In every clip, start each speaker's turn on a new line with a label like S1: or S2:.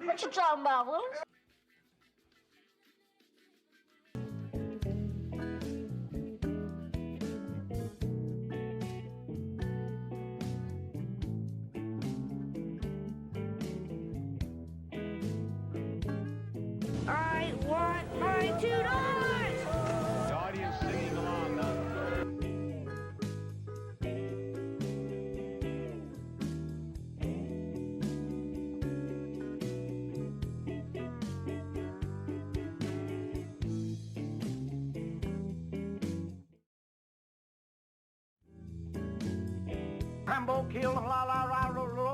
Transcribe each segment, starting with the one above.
S1: What you talking about, Willis? I want my $2.
S2: The audience singing along now. Rambo kill la la la la la la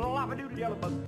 S2: la la doodle yellow bug.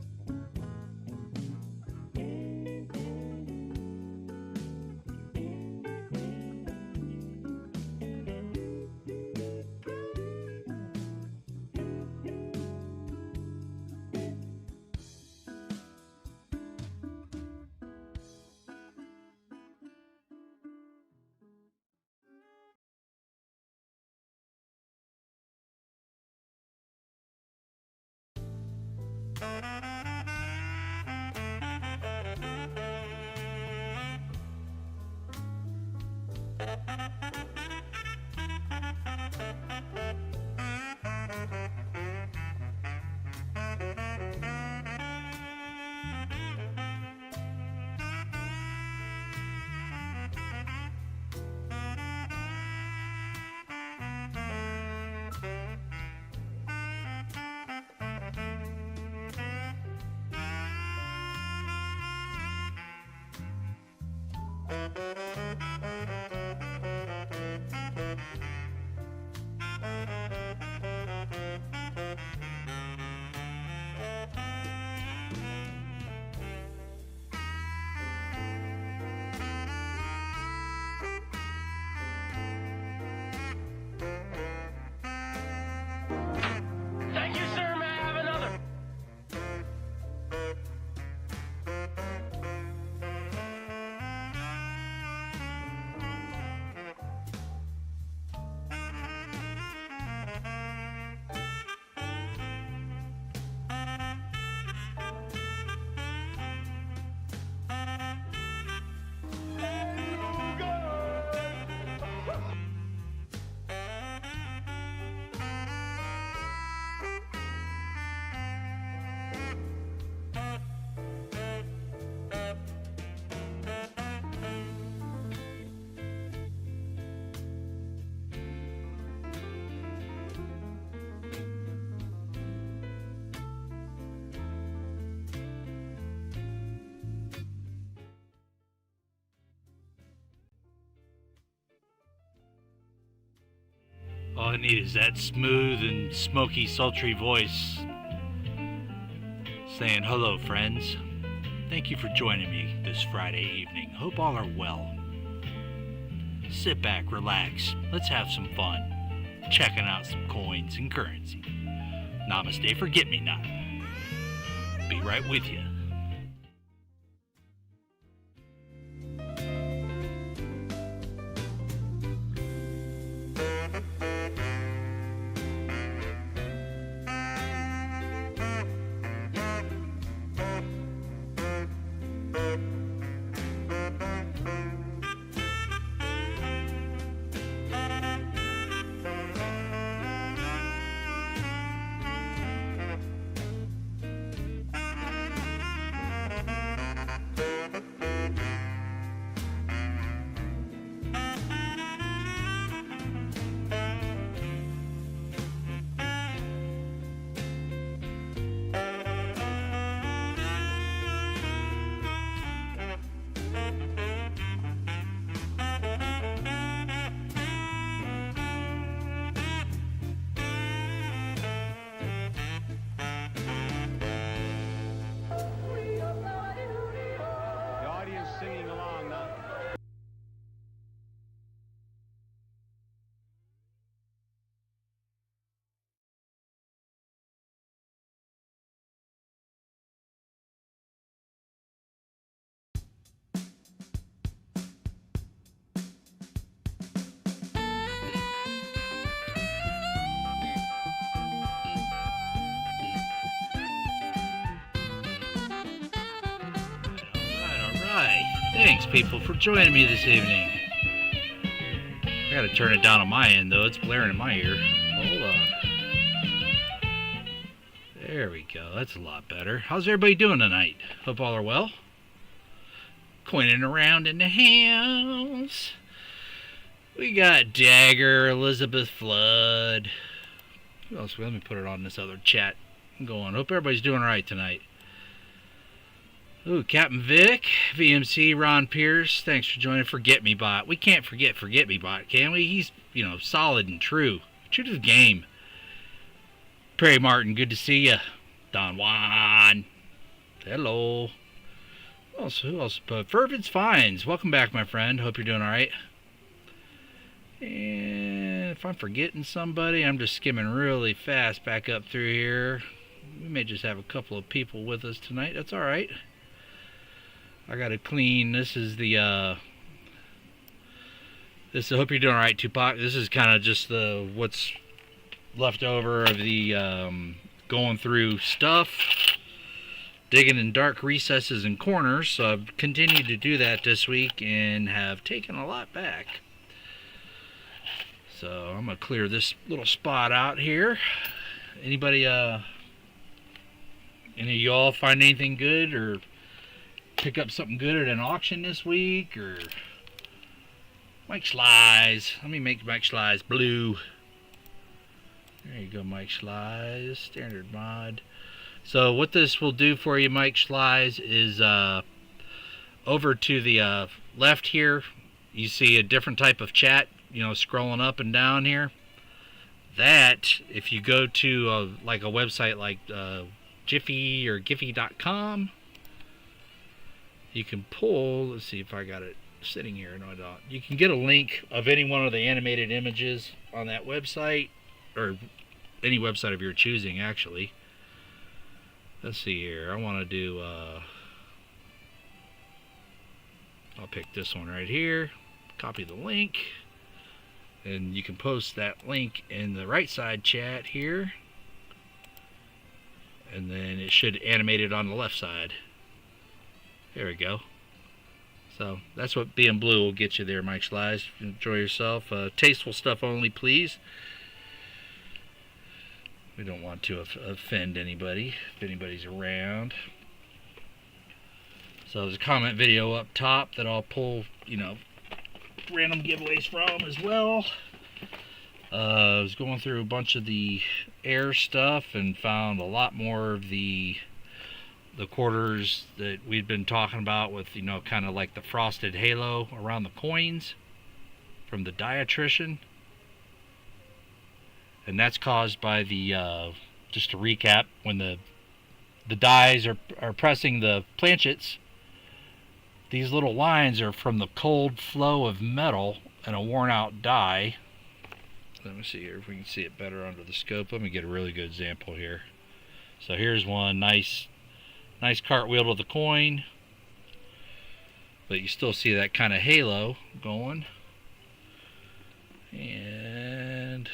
S2: Thank you, sir. May I have another?
S3: All I need is that smooth and smoky, sultry voice saying, "Hello, friends. Thank you for joining me this Friday evening. Hope all are well. Sit back, relax. Let's have some fun. Checking out some coins and currency. Namaste Forgetmenot. Be right with you." Thanks, people, for joining me this evening. I gotta turn it down on my end, though. It's blaring in my ear. Hold on. There we go. That's a lot better. How's everybody doing tonight? Hope all are well. Coining around in the house. We got Dagger, Elizabeth Flood. Who else? Let me put it on this other chat. Going. Hope everybody's doing alright tonight. Ooh, Captain Vic, VMC, Ron Pierce. Thanks for joining Forget-Me-Bot. We can't forget Forget-Me-Bot, can we? He's, solid and true. True to the game. Perry Martin, good to see ya. Don Juan. Hello. Who else? Fervid's Fines. Welcome back, my friend. Hope you're doing alright. And if I'm forgetting somebody, I'm just skimming really fast back up through here. We may just have a couple of people with us tonight. That's alright. I gotta clean. This is the I hope you're doing alright, Tupac. This is kind of just what's left over of the going through stuff, digging in dark recesses and corners. So I've continued to do that this week and have taken a lot back. So I'm gonna clear this little spot out here. Anybody any of y'all find anything good or pick up something good at an auction this week? Or Mike Schlies. Let me make Mike Schlies blue. There you go, Mike Schlies. Standard mod. So what this will do for you, Mike Schlies, is over to the left here, you see a different type of chat, scrolling up and down here. That, if you go to like a website like Jiffy or Giphy.com, you can pull, let's see if I got it sitting here. No, I don't. You can get a link of any one of the animated images on that website, or any website of your choosing, actually. Let's see here. I want to do, I'll pick this one right here, copy the link, and you can post that link in the right side chat here, and then it should animate it on the left side. There we go. So that's what being blue will get you there, Mike Schlies. Enjoy yourself. Tasteful stuff only, please. We don't want to offend anybody if anybody's around. So there's a comment video up top that I'll pull, random giveaways from as well. I was going through a bunch of the air stuff and found a lot more of the quarters that we'd been talking about with, kind of like the frosted halo around the coins from the diatrician. And that's caused by the, just to recap, when the dies are pressing the planchets, these little lines are from the cold flow of metal and a worn out die. Let me see here if we can see it better under the scope. Let me get a really good example here. So here's one nice cartwheel to the coin, but you still see that kind of halo going. And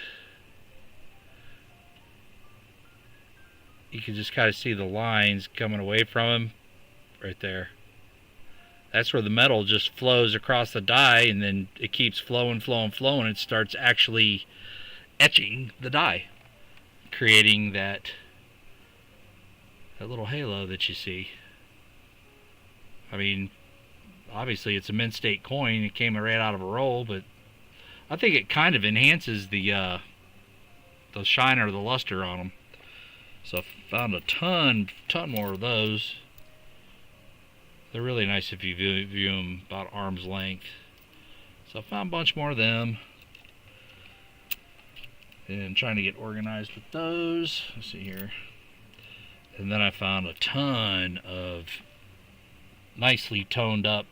S3: you can just kind of see the lines coming away from him right there. That's where the metal just flows across the die, and then it keeps flowing. It starts actually etching the die, creating that little halo that you see. I mean, obviously it's a mint state coin. It came right out of a roll, but I think it kind of enhances the shine or the luster on them. So I found a ton more of those. They're really nice if you view them about arm's length. So I found a bunch more of them. And trying to get organized with those. Let's see here. And then I found a ton of nicely toned up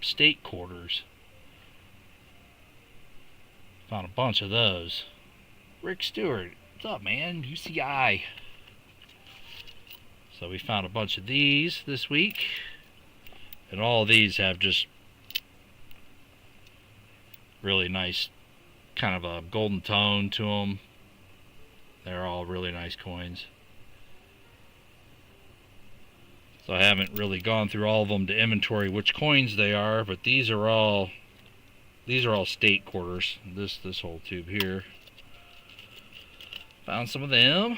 S3: state quarters. Found a bunch of those. Rick Stewart, what's up, man? UCI. So we found a bunch of these this week. And all of these have just really nice kind of a golden tone to them. They're all really nice coins. So I haven't really gone through all of them to inventory which coins they are, but these are all state quarters. This whole tube here. Found some of them.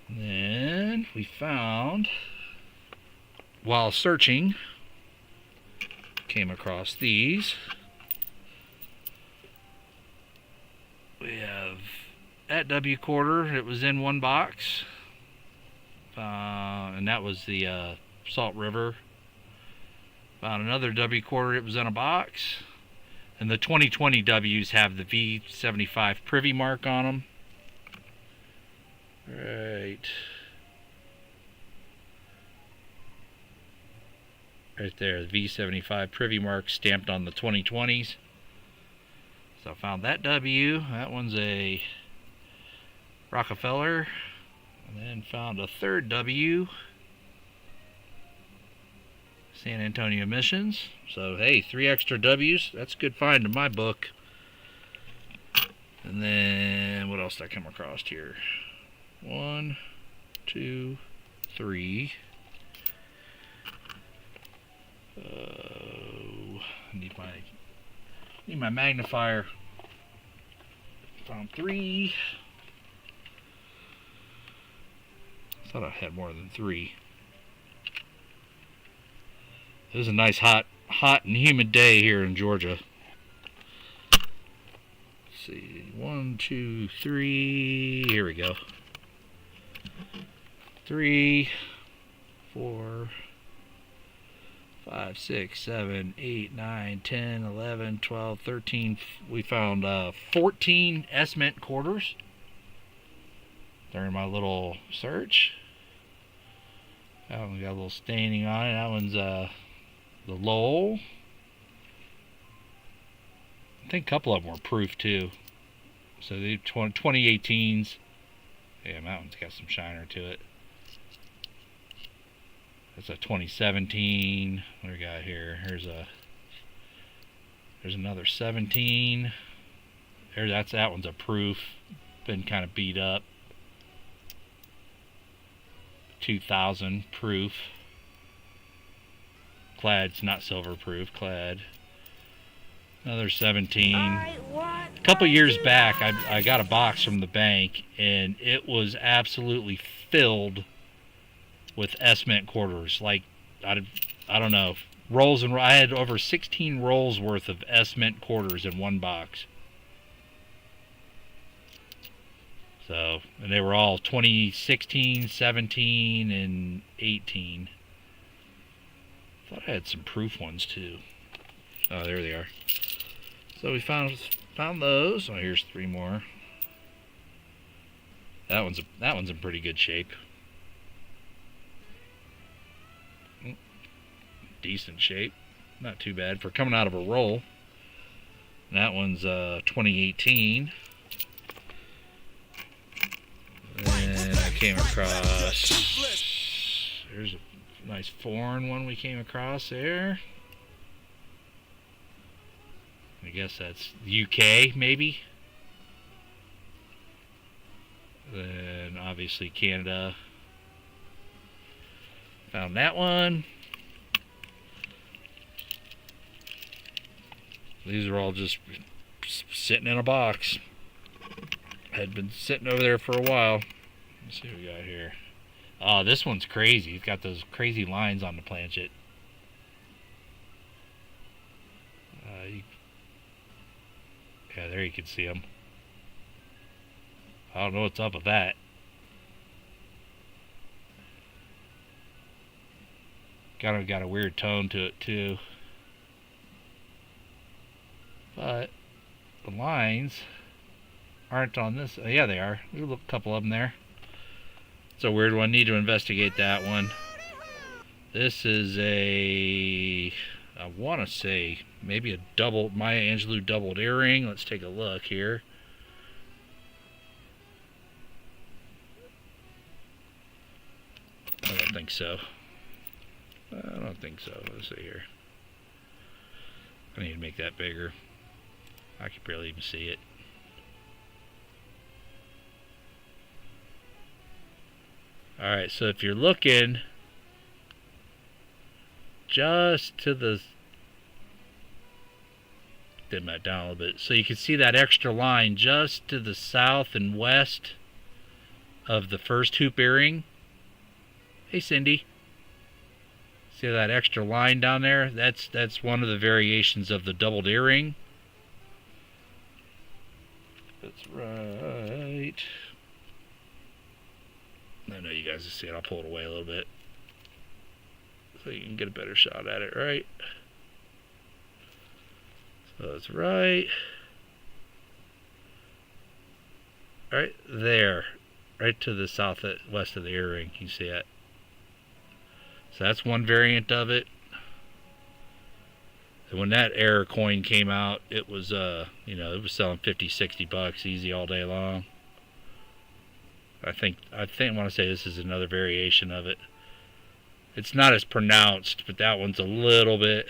S3: And then we found, while searching, came across these. We have at W quarter, it was in one box. And that was the Salt River. Found another W quarter, it was in a box. And the 2020 Ws have the V75 privy mark on them. Right there, the V75 privy mark stamped on the 2020s. So I found that W. That one's a Rockefeller. And then found a third W. San Antonio Missions. So hey, 3 extra W's. That's a good find in my book. And then what else did I come across here? 1, 2, 3. I need my magnifier. Found 3. I thought I had more than 3. It was a nice hot and humid day here in Georgia. Let's see, 1, 2, 3. Here we go. 3, 4, 5, 6, 7, 8, 9, 10, 11, 12, 13. We found 14 S-Mint quarters during my little search. That one got a little staining on it. That one's the Lowell. I think a couple of them were proof too. So the 2018s. Yeah, that one's got some shiner to it. That's a 2017. What do we got here? There's another 17. That one's a proof. Been kind of beat up. 2000 proof. Clad's not silver proof. Clad. Another 17. A couple years back, I got a box from the bank, and it was absolutely filled with S-Mint quarters. Like, I don't know, rolls, and I had over 16 rolls worth of S-Mint quarters in one box. So, and they were all 2016, 17, and 18. Thought I had some proof ones too. Oh, there they are. So we found those. Oh, here's 3 more. That one's in pretty good shape. Decent shape. Not too bad for coming out of a roll. And that one's 2018. And I came across, there's a nice foreign one we came across there. I guess that's UK, maybe. Then obviously Canada. Found that one. These are all just sitting in a box. Had been sitting over there for a while. Let's see what we got here. Oh, this one's crazy. It's got those crazy lines on the planchet. Yeah, there you can see them. I don't know what's up with that. Kind of got a weird tone to it too. But the lines aren't on this. Oh, yeah, they are. There's a couple of them there. It's a weird one. Need to investigate that one. This is a, I want to say, maybe a double, Maya Angelou doubled earring. Let's take a look here. I don't think so. I don't think so. Let's see here. I need to make that bigger. I can barely even see it. Alright, so if you're looking just to the... dim that down a little bit. So you can see that extra line just to the south and west of the first hoop earring. Hey, Cindy. See that extra line down there? That's one of the variations of the doubled earring. That's right. I know you guys will see it. I'll pull it away a little bit so you can get a better shot at it, right? So that's right there, right to the southwest of the earring. You see it? So that's one variant of it. And when that error coin came out, it was it was selling $50-$60 easy all day long. I want to say this is another variation of it. It's not as pronounced, but that one's a little bit.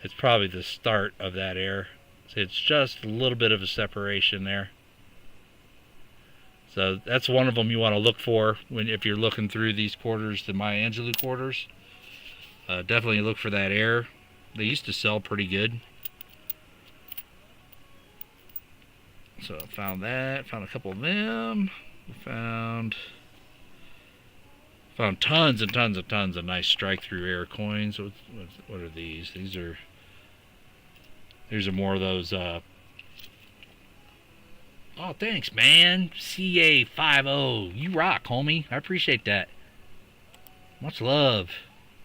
S3: It's probably the start of that error. So it's just a little bit of a separation there. So that's one of them you want to look for if you're looking through these quarters, the Maya Angelou quarters. Definitely look for that error. They used to sell pretty good. So I found that. Found a couple of them. Found tons and tons and tons of nice strike-through error coins. What are these? These are more of those. Oh, thanks, man. CA50. You rock, homie. I appreciate that. Much love.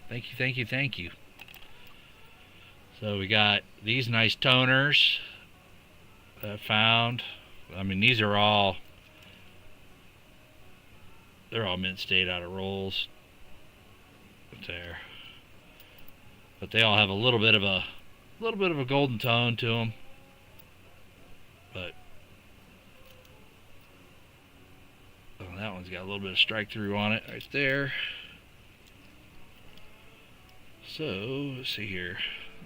S3: Thank you, thank you, thank you. So we got these nice toners that I found. I mean, these are all... they're all mint state out of rolls. There. But they all have a little bit of a golden tone to them. But that one's got a little bit of strike through on it right there. So let's see here.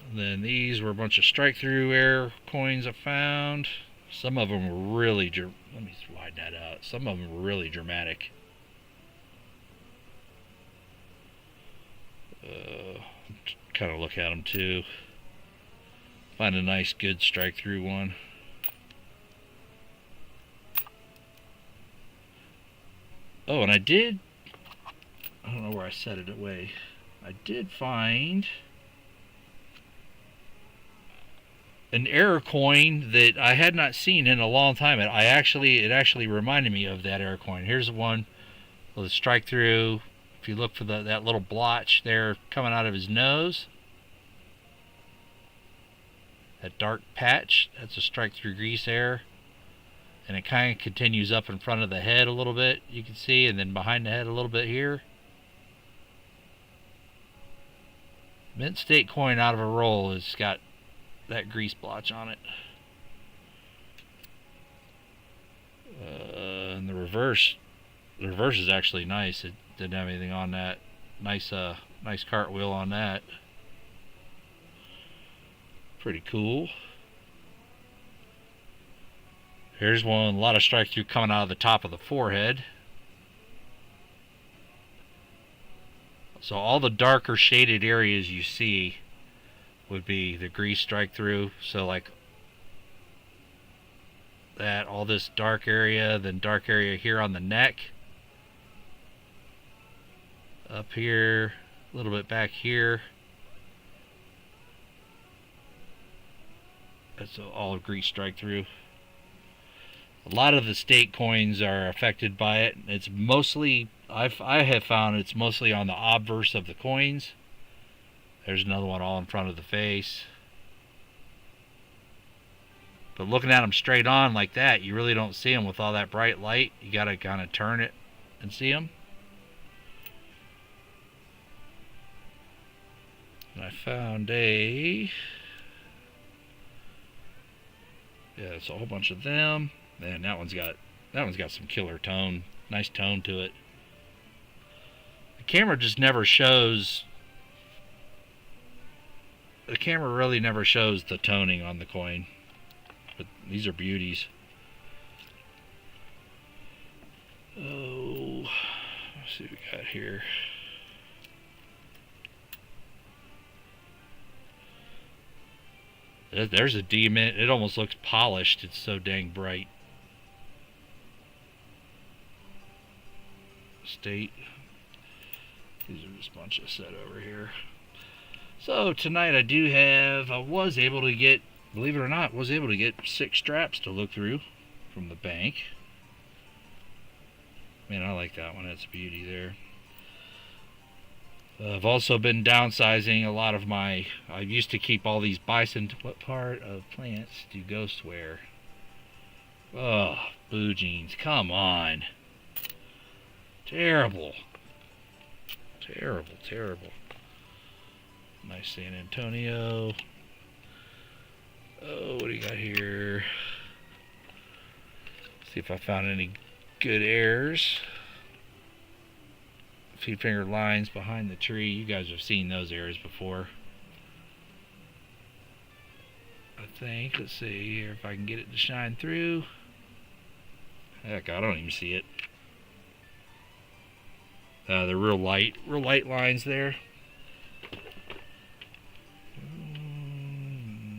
S3: And then these were a bunch of strike through error coins I found. Some of them were really let me widen that out. Some of them were really dramatic. Kind of look at them too. Find a nice good strike through one. Oh, and I don't know where I set it away. I did find an error coin that I had not seen in a long time. It actually reminded me of that error coin. Here's one with a strike through. If you look for that little blotch there coming out of his nose, that dark patch, that's a strike through grease error. And it kind of continues up in front of the head a little bit, you can see, and then behind the head a little bit here. Mint state coin out of a roll has got that grease blotch on it. And the reverse is actually nice. It didn't have anything on that. Nice cartwheel on that. Pretty cool. Here's one, a lot of strike through coming out of the top of the forehead. So all the darker shaded areas you see would be the grease strike through. So like that, all this dark area, then dark area here on the neck. Up here, a little bit back here. That's all grease strike through. A lot of the state coins are affected by it. It's mostly, I have found it's mostly on the obverse of the coins. There's another one all in front of the face. But looking at them straight on like that, you really don't see them with all that bright light. You got to kind of turn it and see them. And I found it's a whole bunch of them. And that one's got some killer tone, nice tone to it. The camera just never shows. The camera really never shows the toning on the coin, but these are beauties. Oh, Let's see what we got here. There's a D-mint. It almost looks polished. It's so dang bright. State. These are just a bunch of set over here. So tonight I was able to get, believe it or not, 6 straps to look through from the bank. Man, I like that one. That's a beauty there. I've also been downsizing a lot of my, I used to keep all these bison, what part of plants do ghosts wear? Oh, blue jeans, come on. Terrible. Terrible, terrible. Nice San Antonio. Oh, what do you got here? See if I found any good errors. Few finger lines behind the tree. You guys have seen those errors before, I think. Let's see here if I can get it to shine through. Heck, I don't even see it. They're real light lines there.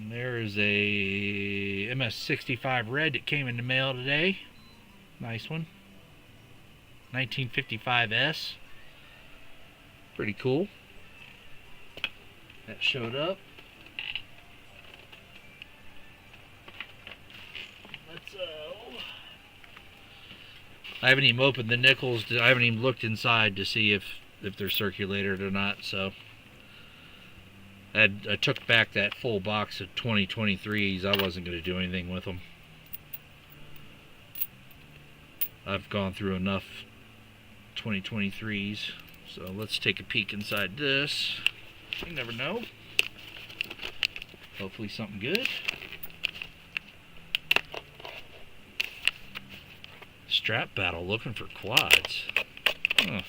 S3: There is a MS65 red that came in the mail today. Nice one. 1955S. Pretty cool. That showed up. I haven't even opened the nickels. I haven't even looked inside to see if they're circulated or not. So I took back that full box of 2023s. I wasn't going to do anything with them. I've gone through enough 2023s. So let's take a peek inside this. You never know. Hopefully something good. Strap battle looking for quads. Huh.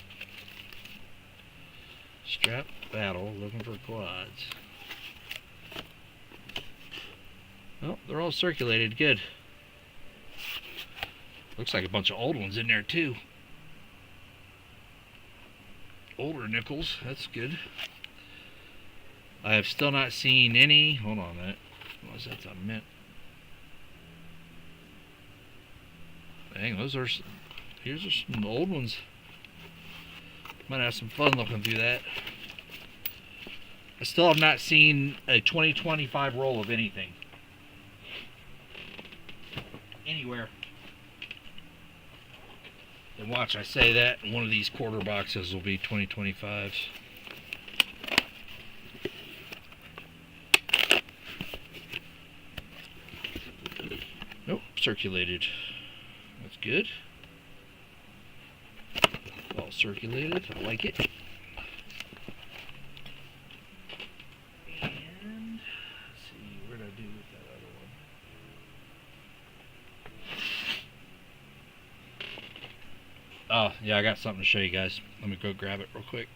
S3: Strap battle looking for quads. Well, they're all circulated. Good. Looks like a bunch of old ones in there too. Older nickels. That's good. I have still not seen any. Hold on a minute. Unless that's a mint. Dang, here's some old ones. Might have some fun looking through that. I still have not seen a 2025 roll of anything. Anywhere. And watch, I say that, and one of these quarter boxes will be 2025s. Nope, circulated. That's good. All circulated. I like it. And let's see, where did I do with that other one? Oh, yeah, I got something to show you guys. Let me go grab it real quick.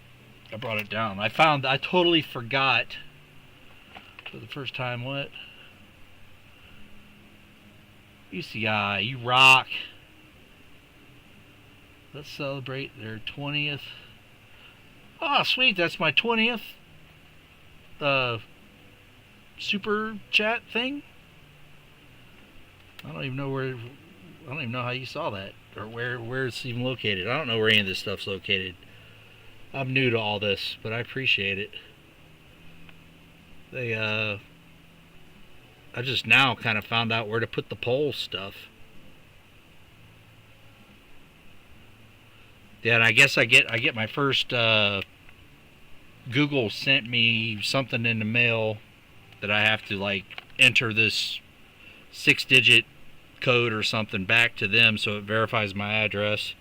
S3: I brought it down. I totally forgot for the first time what? UCI, you rock. Let's celebrate their 20th. Oh, sweet, that's my 20th super chat thing. I don't even know how you saw that or where it's even located. I don't know where any of this stuff's located. I'm new to all this, but I appreciate it. I just now kind of found out where to put the poll stuff. Yeah, and I guess I get my first Google sent me something in the mail that I have to like enter this 6-digit code or something back to them so it verifies my address.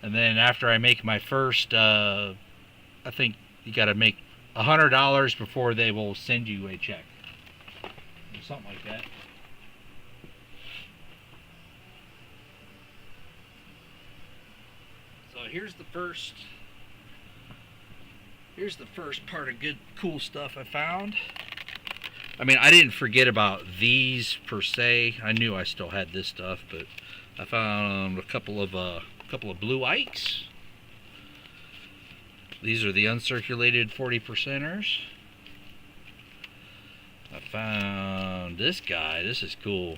S3: And then after I make my first I think you got to make $100 before they will send you a check or something like that. So here's the first part of good cool stuff I found. I mean, I didn't forget about these per se. I knew I still had this stuff, but I found a couple of blue ikes. These are the uncirculated 40%ers. I found this guy. This is cool.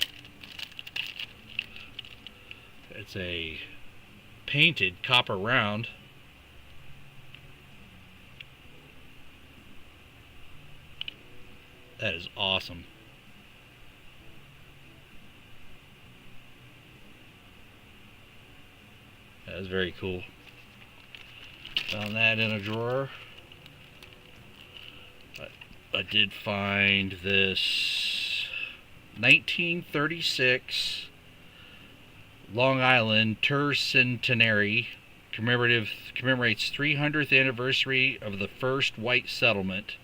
S3: It's a painted copper round. That is awesome. That is very cool. Found that in a drawer. I did find this 1936 Long Island Tercentenary commemorates 300th anniversary of the first white settlement.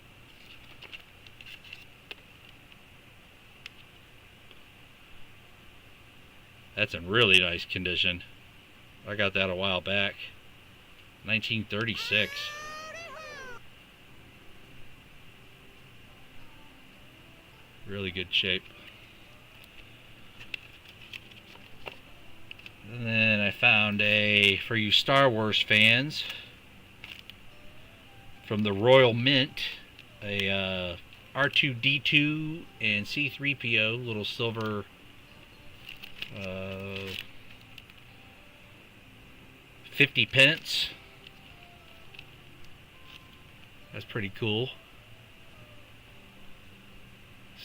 S3: That's in really nice condition. I got that a while back. 1936. Really good shape. And then I found for you Star Wars fans, from the Royal Mint, a R2-D2 and C-3PO, little silver 50 pence. That's pretty cool.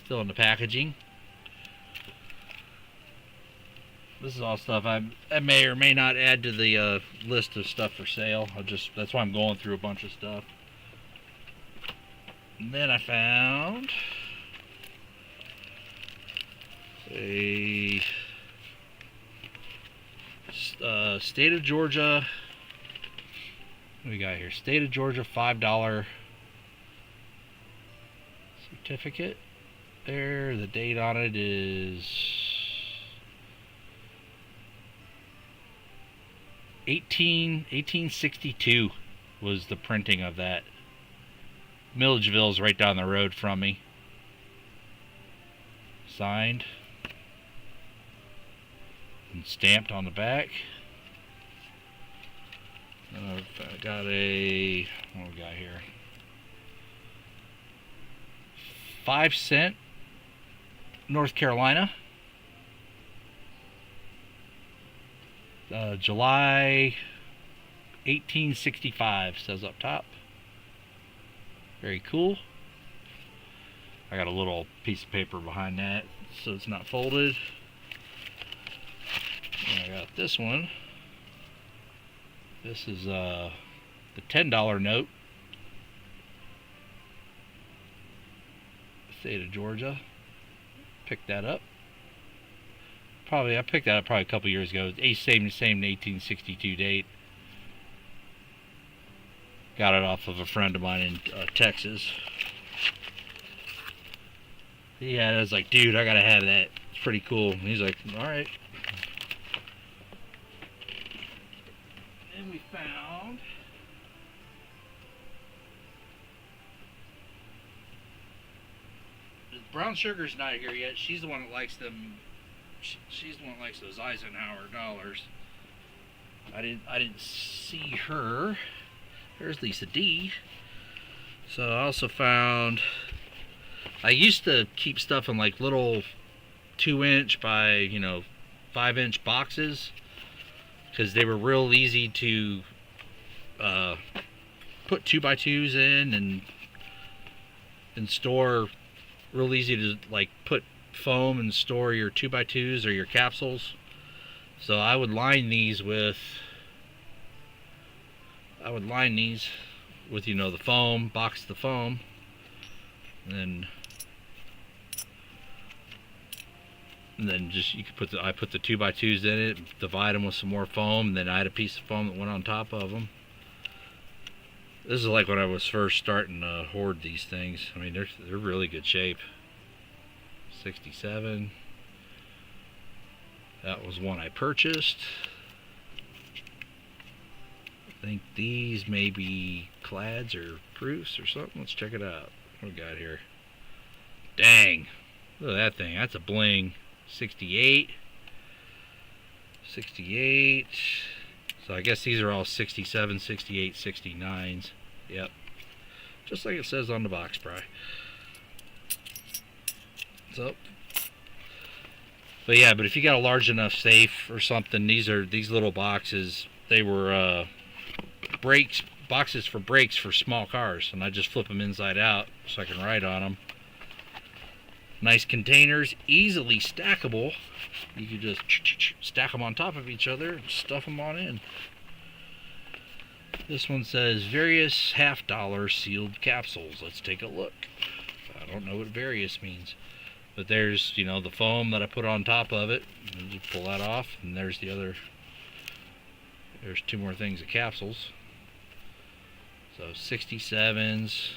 S3: Still in the packaging. This is all stuff I may or may not add to the list of stuff for sale. That's why I'm going through a bunch of stuff. And then I found a State of Georgia. What do we got here? State of Georgia $5 certificate. There, the date on it is 1862 was the printing of that. Milledgeville's right down the road from me. Signed and stamped on the back. I got what we got here? 5 cent, North Carolina. July 1865 says up top. Very cool. I got a little piece of paper behind that so it's not folded. And I got this one. This is the $10 note. State of Georgia. Picked that up. I picked that up probably a couple years ago. Same 1862 date. Got it off of a friend of mine in Texas. Yeah, I was like, dude, I gotta have that. It's pretty cool. And he's like, all right. And we found Brown Sugar's not here yet. She's the one that likes them. She's the one that likes those Eisenhower dollars. I didn't see her. There's Lisa D. So I also found. I used to keep stuff in like little 2-inch by 5-inch boxes because they were real easy to put 2x2s in and store. Real easy to like put foam and store your 2x2s or your capsules. So I would line these with the foam, box the foam, and then just you could I put the 2x2s in it, divide them with some more foam, and then I had a piece of foam that went on top of them. This is like when I was first starting to hoard these things. I mean, they're really good shape. 67. That was one I purchased. I think these may be clads or proofs or something. Let's check it out. What we got here? Dang. Look at that thing. That's a bling. 68. 68. So I guess these are all 67, 68, 69s. Yep. Just like it says on the box, Bry. So, but yeah, but if you got a large enough safe or something, these little boxes. They were boxes for brakes for small cars, and I just flip them inside out so I can ride on them. Nice containers, easily stackable. You can just stack them on top of each other and stuff them on in. This one says various $50 sealed capsules. Let's take a look. I don't know what various means. But there's, you know, the foam that I put on top of it. And just pull that off. And there's the other. There's 2 more things of capsules. So 67s.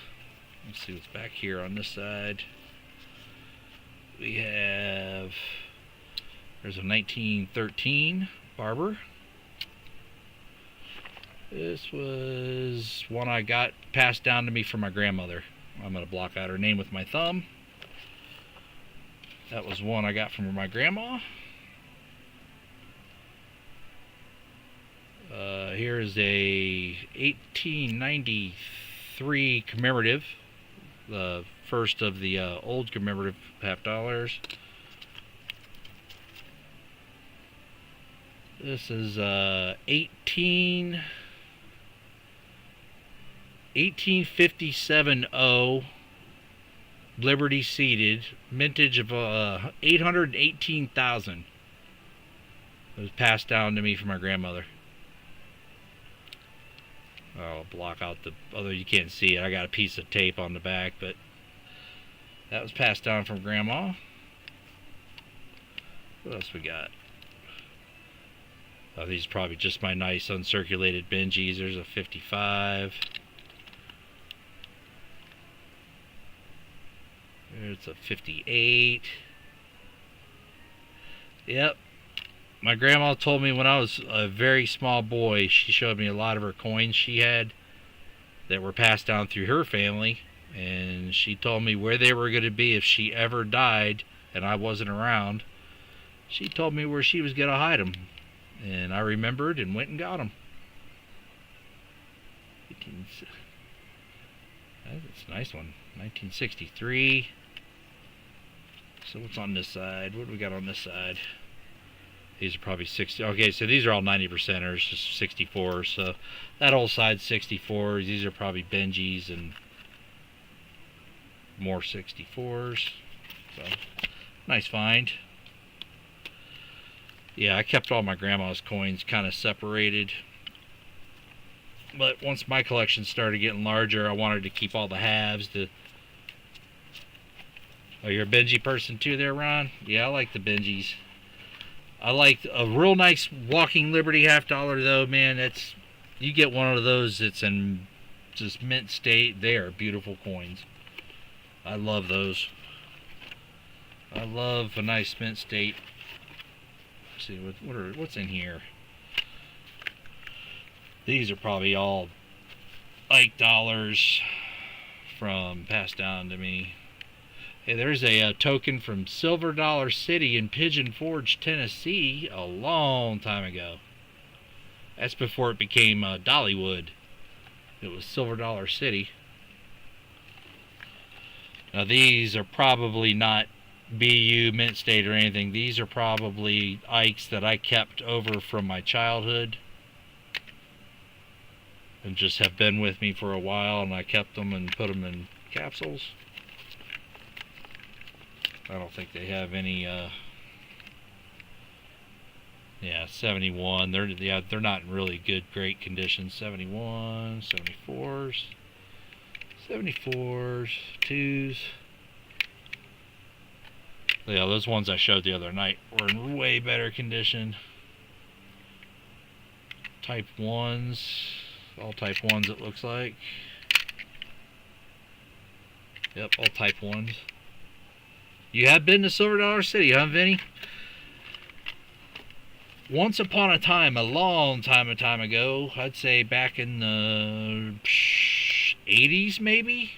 S3: Let's see what's back here on this side. We have. There's a 1913 Barber. This was one I got passed down to me from my grandmother. I'm going to block out her name with my thumb. That was one I got from my grandma. Here is a 1893 commemorative. The first of the old commemorative $50. This is 1857 Liberty seated, mintage of 818,000. It was passed down to me from my grandmother. I'll block out the, although you can't see it, I got a piece of tape on the back, but that was passed down from Grandma. What else we got? Oh, these are probably just my nice uncirculated Benjis. There's a 55. There's a 58. Yep. My grandma told me when I was a very small boy, she showed me a lot of her coins she had that were passed down through her family. And she told me where they were going to be if she ever died and I wasn't around. She told me where she was going to hide them. And I remembered and went and got them. That's a nice one. 1963. So what's on this side? What do we got on this side? These are probably 60. Okay, so these are all 90%ers, just 64s. So that whole side's 64s. These are probably Benjis and more 64s. So nice find. Yeah, I kept all my grandma's coins kind of separated. But once my collection started getting larger, I wanted to keep all the halves. Oh, you're a Benji person too there, Ron? Yeah, I like the Benjis. I like a real nice Walking Liberty $50 though, man. That's, you get one of those that's in just mint state. They are beautiful coins. I love those. I love a nice mint state. Let's see what's in here. These are probably all Ike dollars from passed down to me. Hey, there's a token from Silver Dollar City in Pigeon Forge, Tennessee, a long time ago. That's before it became Dollywood. It was Silver Dollar City. Now these are probably not BU mint state or anything. These are probably Ikes that I kept over from my childhood and just have been with me for a while, and I kept them and put them in capsules. I don't think they have any yeah, 71. They're not in really good great condition. 71, 74s, 74s, 2s. Yeah, those ones I showed the other night were in way better condition. Type 1s, all type 1s it looks like. Yep, all type 1s. You have been to Silver Dollar City, huh, Vinny? Once upon a time, a long time ago, I'd say back in the 80s maybe,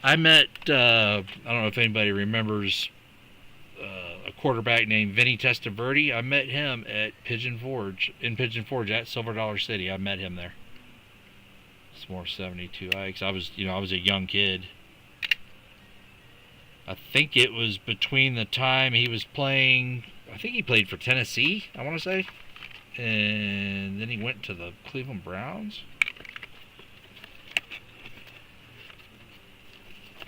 S3: I met, I don't know if anybody remembers a quarterback named Vinny Testaverde. I met him at Pigeon Forge, at Silver Dollar City. I met him there. Some more 72 likes. I was a young kid. I think it was between the time he was playing, I think he played for Tennessee, I want to say. And then he went to the Cleveland Browns.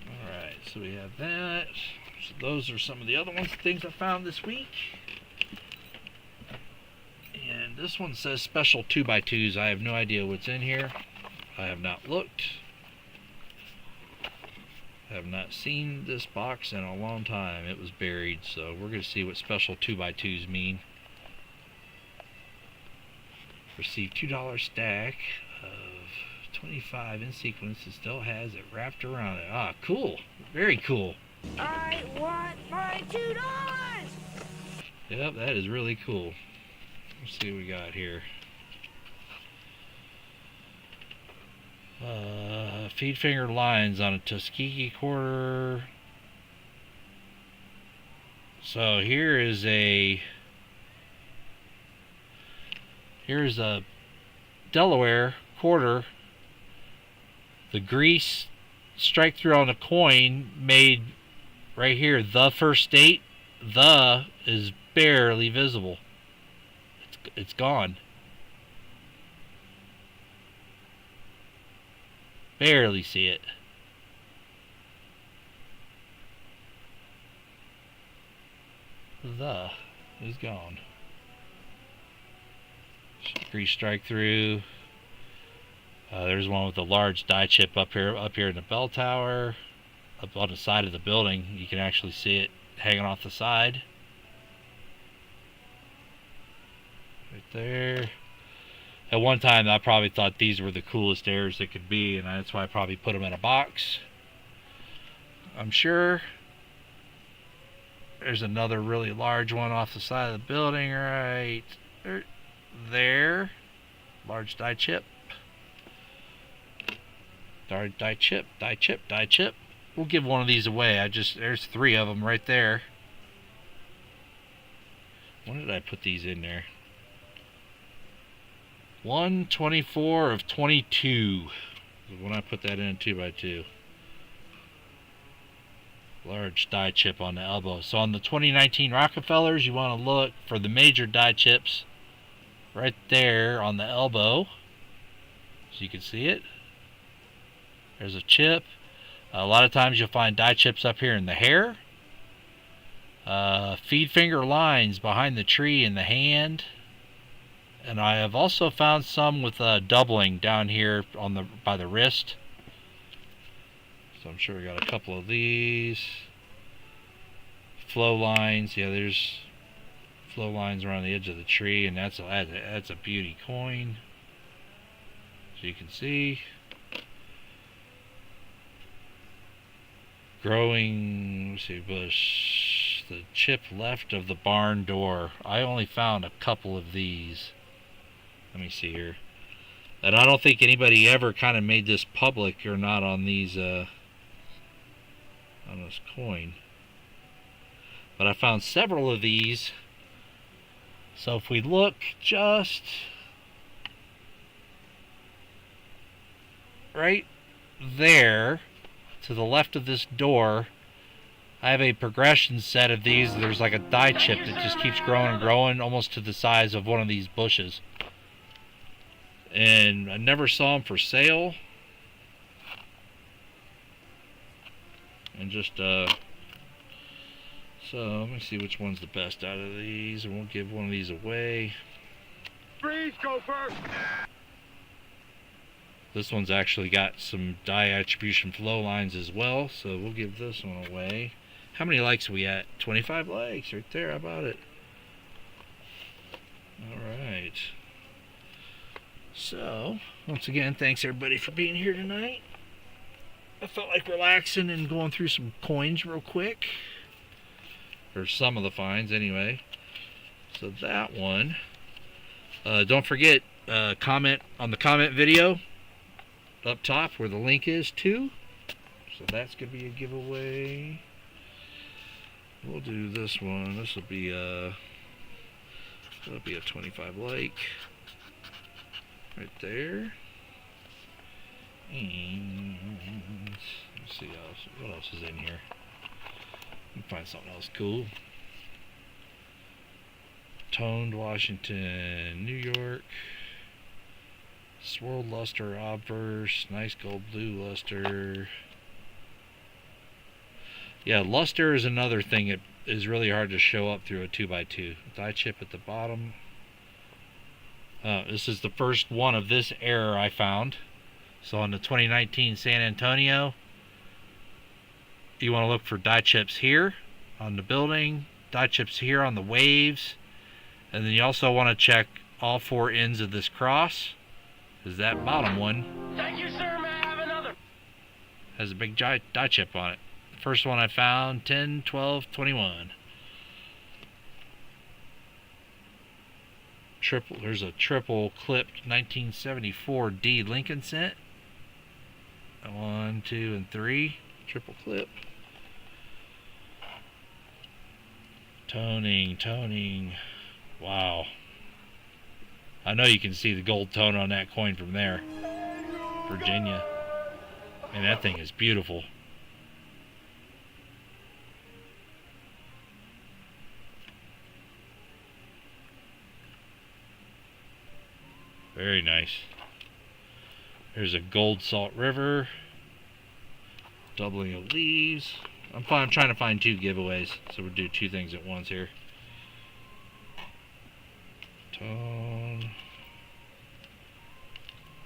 S3: Alright, so we have that. So those are some of the other things I found this week. And this one says special 2x2s. I have no idea what's in here. I have not looked. I have not seen this box in a long time. It was buried, so we're going to see what special 2x2s mean. Received $2 stack of 25 in sequence. It still has it wrapped around it. Ah, cool. Very cool.
S1: I want my $2.
S3: Yep, that is really cool. Let's see what we got here. Feed finger lines on a Tuskegee quarter. So here's a Delaware quarter. The grease strike through on the coin made right here, the first state. The is barely visible. It's gone. Barely see it. The is gone. Grease strike through. There's one with a large die chip up here in the bell tower. Up on the side of the building, you can actually see it hanging off the side. Right there. At one time, I probably thought these were the coolest airs that could be, and that's why I probably put them in a box. I'm sure. There's another really large one off the side of the building right there. Large die chip. Die chip, die chip, die chip. We'll give one of these away. There's 3 of them right there. When did I put these in there? 124 of 22. When I put that in 2x2. Large die chip on the elbow. So on the 2019 Rockefellers, you want to look for the major die chips right there on the elbow. So you can see it. There's a chip. A lot of times you'll find die chips up here in the hair. Feed finger lines behind the tree in the hand. And I have also found some with doubling down here on by the wrist. So I'm sure we got a couple of these. Flow lines. Yeah, there's flow lines around the edge of the tree, and that's a beauty coin. So you can see. Growing, let's see, bush. The chip left of the barn door. I only found a couple of these. Let me see here. And I don't think anybody ever kind of made this public or not on these, on this coin. But I found several of these. So if we look just right there to the left of this door, I have a progression set of these. There's like a die chip that just keeps growing and growing, almost to the size of one of these bushes. And I never saw them for sale. And just, so let me see which one's the best out of these, and we'll give one of these away.
S2: Freeze, Gopher!
S3: This one's actually got some die attribution flow lines as well, so we'll give this one away. How many likes are we at? 25 likes right there. How about it? Alright. So, once again, thanks everybody for being here tonight. I felt like relaxing and going through some coins real quick. Or some of the finds, anyway. So that one. Don't forget, comment on the comment video up top where the link is too. So that's going to be a giveaway. We'll do this one. This will be that'll be a 25 like right there. And let's see what else is in here. Let me find something else cool. Toned Washington, New York. Swirled luster obverse, nice gold blue luster. Yeah, luster is another thing that is really hard to show up through a 2x2. Die chip at the bottom. This is the first one of this error I found. So on the 2019 San Antonio, you want to look for die chips here on the building, die chips here on the waves, and then you also want to check all four ends of this cross, because that bottom one,
S2: Thank you, sir. May I have another?
S3: has a big die chip on it. The first one I found, 10, 12, 21. There's a triple clipped 1974 D Lincoln cent. 1, 2, and 3. Triple clip. Toning. Wow. I know you can see the gold tone on that coin from there. Virginia. Man, that thing is beautiful. Very nice. There's a gold Salt River. Doubling of leaves. I'm trying to find two giveaways, so we'll do two things at once here. Tone.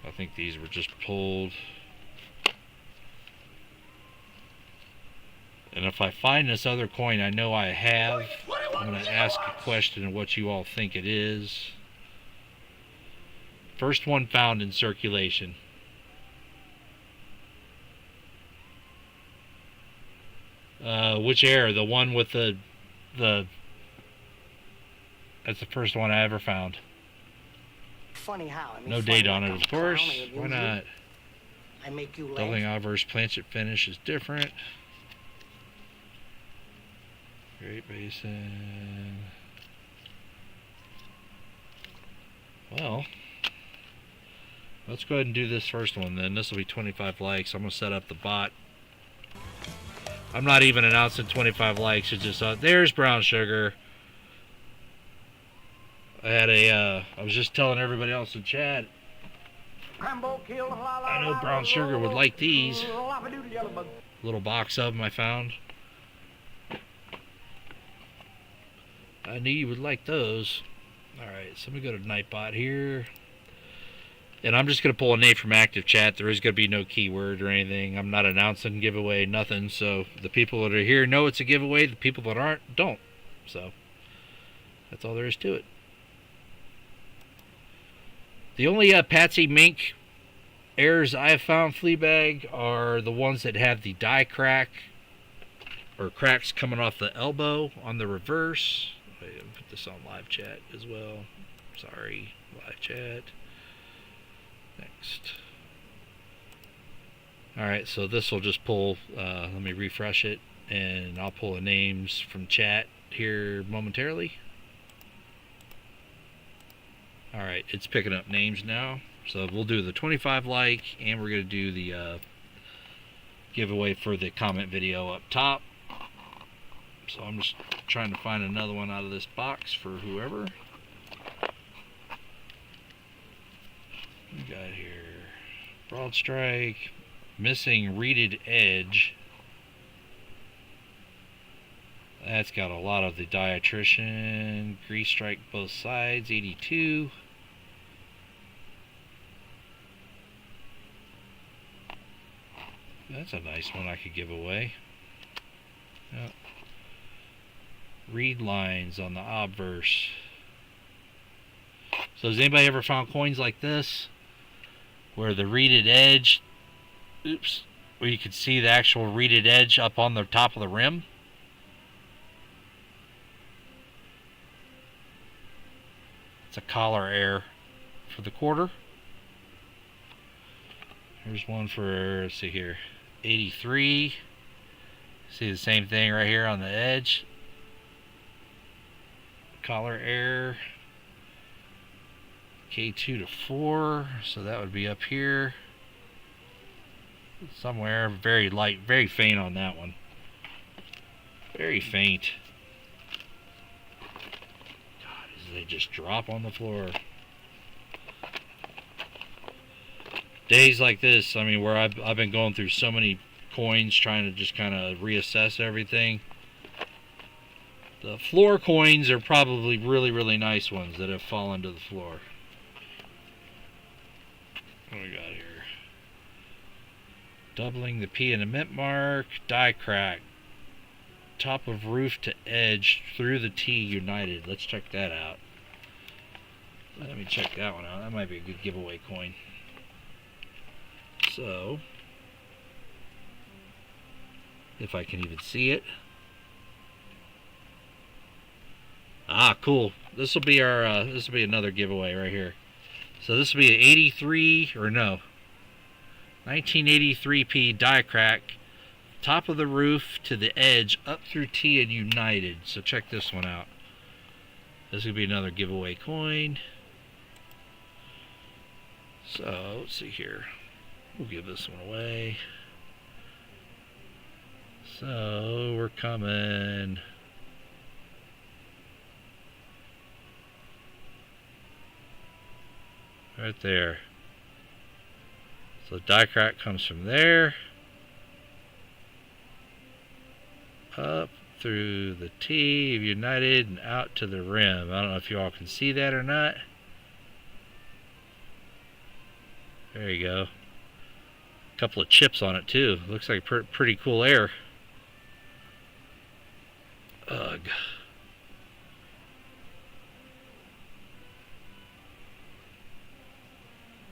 S3: I think these were just pulled. And if I find this other coin I know I have, I'm going to ask a question of what you all think it is. First one found in circulation. Which error? The one with the that's the first one I ever found.
S4: Funny how? I mean,
S3: No
S4: funny
S3: date on
S4: like
S3: it,
S4: I'm
S3: of course.
S4: clowning
S3: Why
S4: you.
S3: not?
S4: I make you laugh.
S3: Doubling obverse planchet finish is different. Great Basin. Well, let's go ahead and do this first one then. This will be 25 likes. I'm going to set up the bot. I'm not even announcing 25 likes. It's just, there's brown sugar. I was just telling everybody else in chat, I know brown sugar would like these. Little box of them I found. I knew you would like those. Alright, so let me go to Nightbot here. And I'm just going to pull a name from active chat. There is going to be no keyword or anything. I'm not announcing giveaway, nothing. So the people that are here know it's a giveaway. The people that aren't, don't. So that's all there is to it. The only Patsy Mink errors I have found, Fleabag, are the ones that have the die crack or cracks coming off the elbow on the reverse. Wait, I'll put this on live chat as well. Sorry, live chat. Next. Alright, so this will just pull, let me refresh it, and I'll pull the names from chat here momentarily. Alright, it's picking up names now. So we'll do the 25 like, and we're going to do the giveaway for the comment video up top. So I'm just trying to find another one out of this box for whoever. We got here broad strike, missing reeded edge. That's got a lot of the diatrician, grease strike both sides, 82. That's a nice one I could give away. Yep. Reed lines on the obverse. So has anybody ever found coins like this where the reeded edge, where you could see the actual reeded edge up on the top of the rim? It's a collar error for the quarter. Here's one for, let's see here, 83. See the same thing right here on the edge. Collar error. K2 to 4, so that would be up here. somewhere. Very light, very faint on that one. Very faint. God, they just drop on the floor. Days like this, I mean, where I've been going through so many coins, trying to just kind of reassess everything. The floor coins are probably really, really nice ones that have fallen to the floor. What do we got here? Doubling the P in a mint mark, die crack, top of roof to edge through the T united. Let's check that out. Let me check that one out. That might be a good giveaway coin. So, if I can even see it. Ah, cool. This will be our. This will be another giveaway right here. So this will be an 83 or no, 1983p die crack, top of the roof to the edge, up through T and united. So check this one out. This will be another giveaway coin. So let's see here. We'll give this one away. So we're coming. Right there. So die crack comes from there. Up through the T of united and out to the rim. I don't know if you all can see that or not. There you go. A couple of chips on it too. Looks like pretty cool air. Ugh.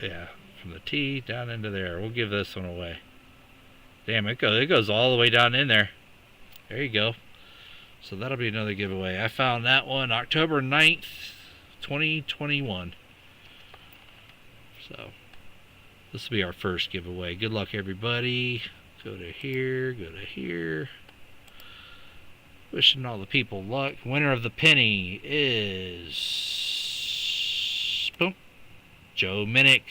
S3: Yeah, from the T down into there. We'll give this one away. Damn, it goes all the way down in there. There you go. So that'll be another giveaway. I found that one October 9th, 2021. So this will be our first giveaway. Good luck, everybody. Go to here, go to here. Wishing all the people luck. Winner of the penny is boom, Joe Minnick.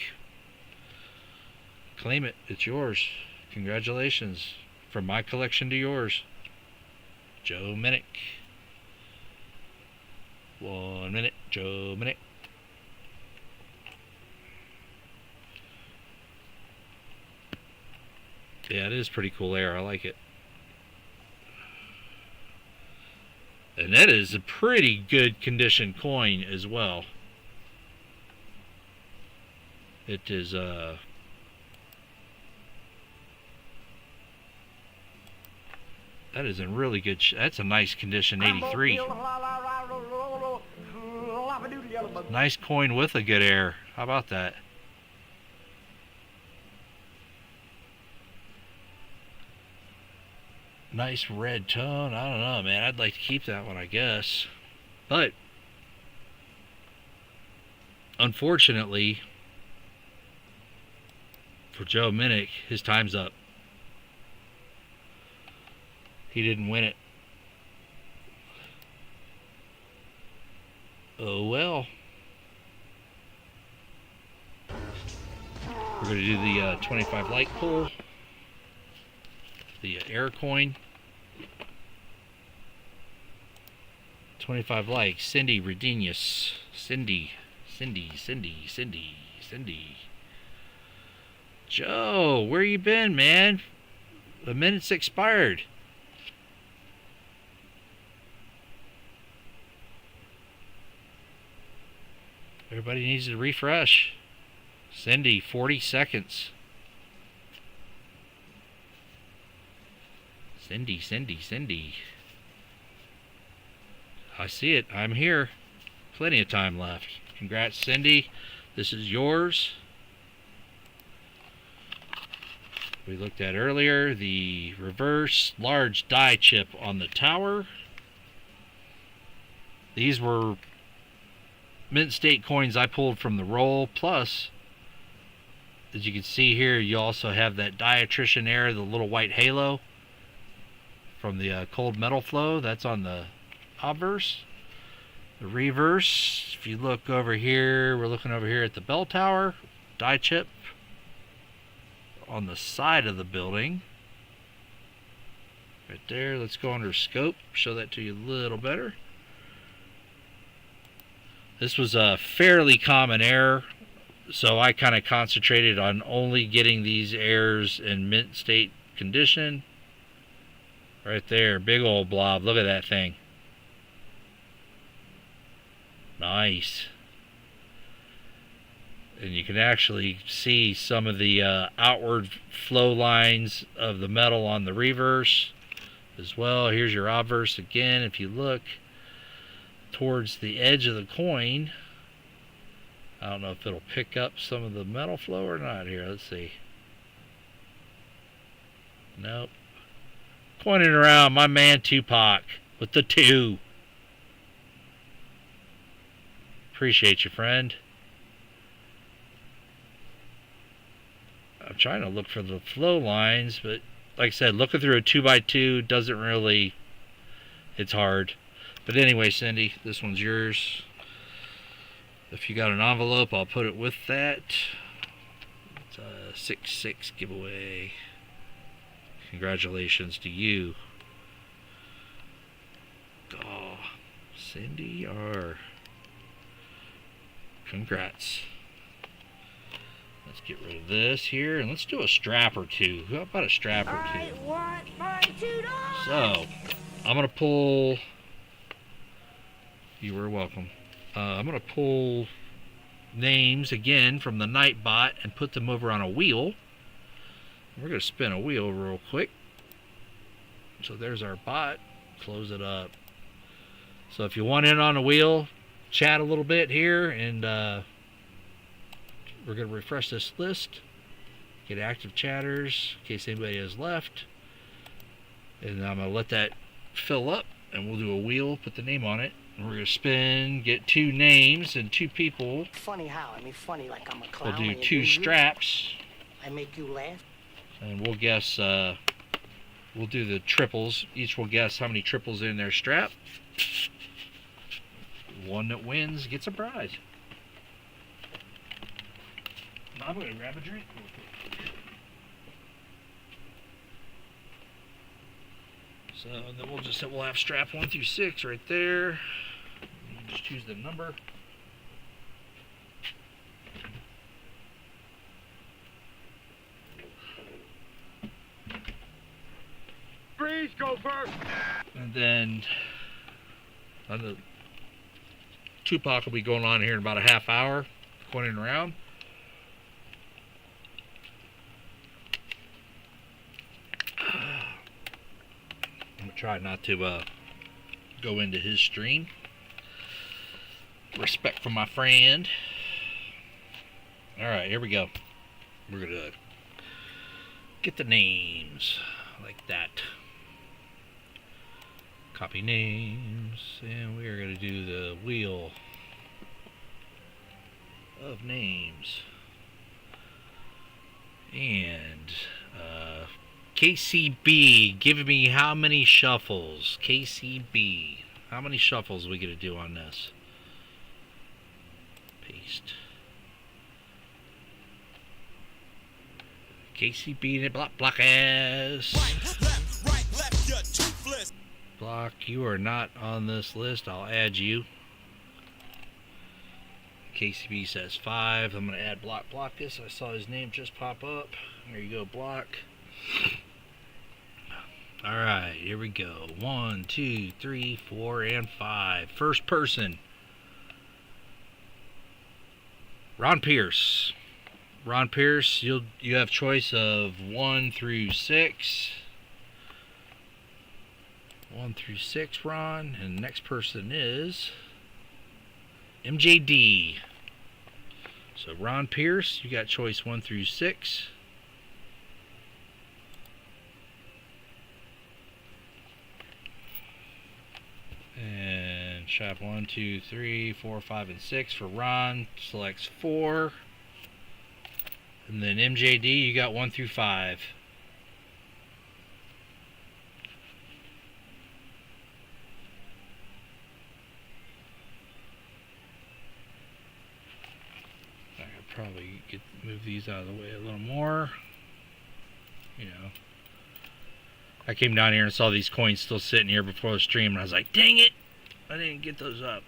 S3: Claim it. It's yours. Congratulations. From my collection to yours. Joe Minnick. 1 minute. Joe Minnick. Yeah, it is pretty cool air. I like it. And that is a pretty good condition coin as well. It is that is in really good that's a nice condition 83. Nice coin with a good air. How about that? Nice red tone. I don't know, man. I'd like to keep that one, I guess. But unfortunately for Joe Minnick, his time's up. He didn't win it. Oh well. We're going to do the 25 light pull. The air coin. 25 likes. Cindy Redenius. Cindy. Joe, where you been, man? The minute's expired. Everybody needs to refresh. Cindy, 40 seconds. Cindy. I see it. I'm here. Plenty of time left. Congrats, Cindy. This is yours. We looked at earlier the reverse large die chip on the tower. These were mint state coins I pulled from the roll. Plus, as you can see here, you also have that diatrician air, the little white halo from the cold metal flow. That's on the obverse. The reverse, if you look over here, we're looking over here at the bell tower, die chip on the side of the building. Right there. Let's go under scope. Show that to you a little better. This was a fairly common error, so I kind of concentrated on only getting these errors in mint state condition. Right there, big old blob. Look at that thing. Nice. And you can actually see some of the outward flow lines of the metal on the reverse as well. Here's your obverse again. If you look towards the edge of the coin, I don't know if it'll pick up some of the metal flow or not here. Let's see. Nope. Pointing around, my man Tupac with the 2. Appreciate you, friend. I'm trying to look for the flow lines, but like I said, looking through a 2x2 doesn't really, it's hard. But anyway, Cindy, this one's yours. If you got an envelope, I'll put it with that. It's a 6/6 giveaway. Congratulations to you. Oh, Cindy R. Congrats. Let's get rid of this here, and let's do a strap or two. How about a strap or
S1: I
S3: two?
S1: want my $2.
S3: So, I'm going to pull... You were welcome. I'm going to pull names again from the Nightbot and put them over on a wheel. We're going to spin a wheel real quick. So there's our bot. Close it up. So if you want in on a wheel, chat a little bit here, and we're going to refresh this list. Get active chatters in case anybody has left. And I'm going to let that fill up, and we'll do a wheel, put the name on it. And we're going to spin, get 2 names and 2 people.
S4: Funny how? I mean, funny like I'm a clown.
S3: We'll do
S4: and
S3: 2
S4: you-
S3: straps.
S4: I make you laugh.
S3: And we'll guess, we'll do the triples. Each will guess how many triples in their strap. One that wins gets a prize. I'm going to grab a drink real quick. So then we'll have strap 1 through 6 right there. Just choose the number.
S2: Freeze, Gopher!
S3: And then on the Tupac will be going on here in about a half hour, coining around. I'm gonna try not to go into his stream. Respect for my friend. All right, here we go. We're gonna get the names like that. Copy names, and we are going to do the wheel of names. And KCB, give me how many shuffles? KCB, how many shuffles are we going to do on this? Paste. KCB, block ass.
S5: Right, left, you're toothless.
S3: Block, you are not on this list. I'll add you. KCB says 5. I'm going to add block this. I saw his name just pop up. There you go, block. Alright, here we go. 1, 2, 3, 4, and 5. First person. Ron Pierce. Ron Pierce, you have choice of 1 through 6. 1 through 6, Ron. And the next person is MJD. So Ron Pierce, you got choice 1 through 6. And shop 1, 2, 3, 4, 5, and 6 for Ron. Selects 4. And then MJD, you got 1 through 5. I could probably move these out of the way a little more. you know. I came down here and saw these coins still sitting here before the stream, and I was like, dang it! I didn't get those up.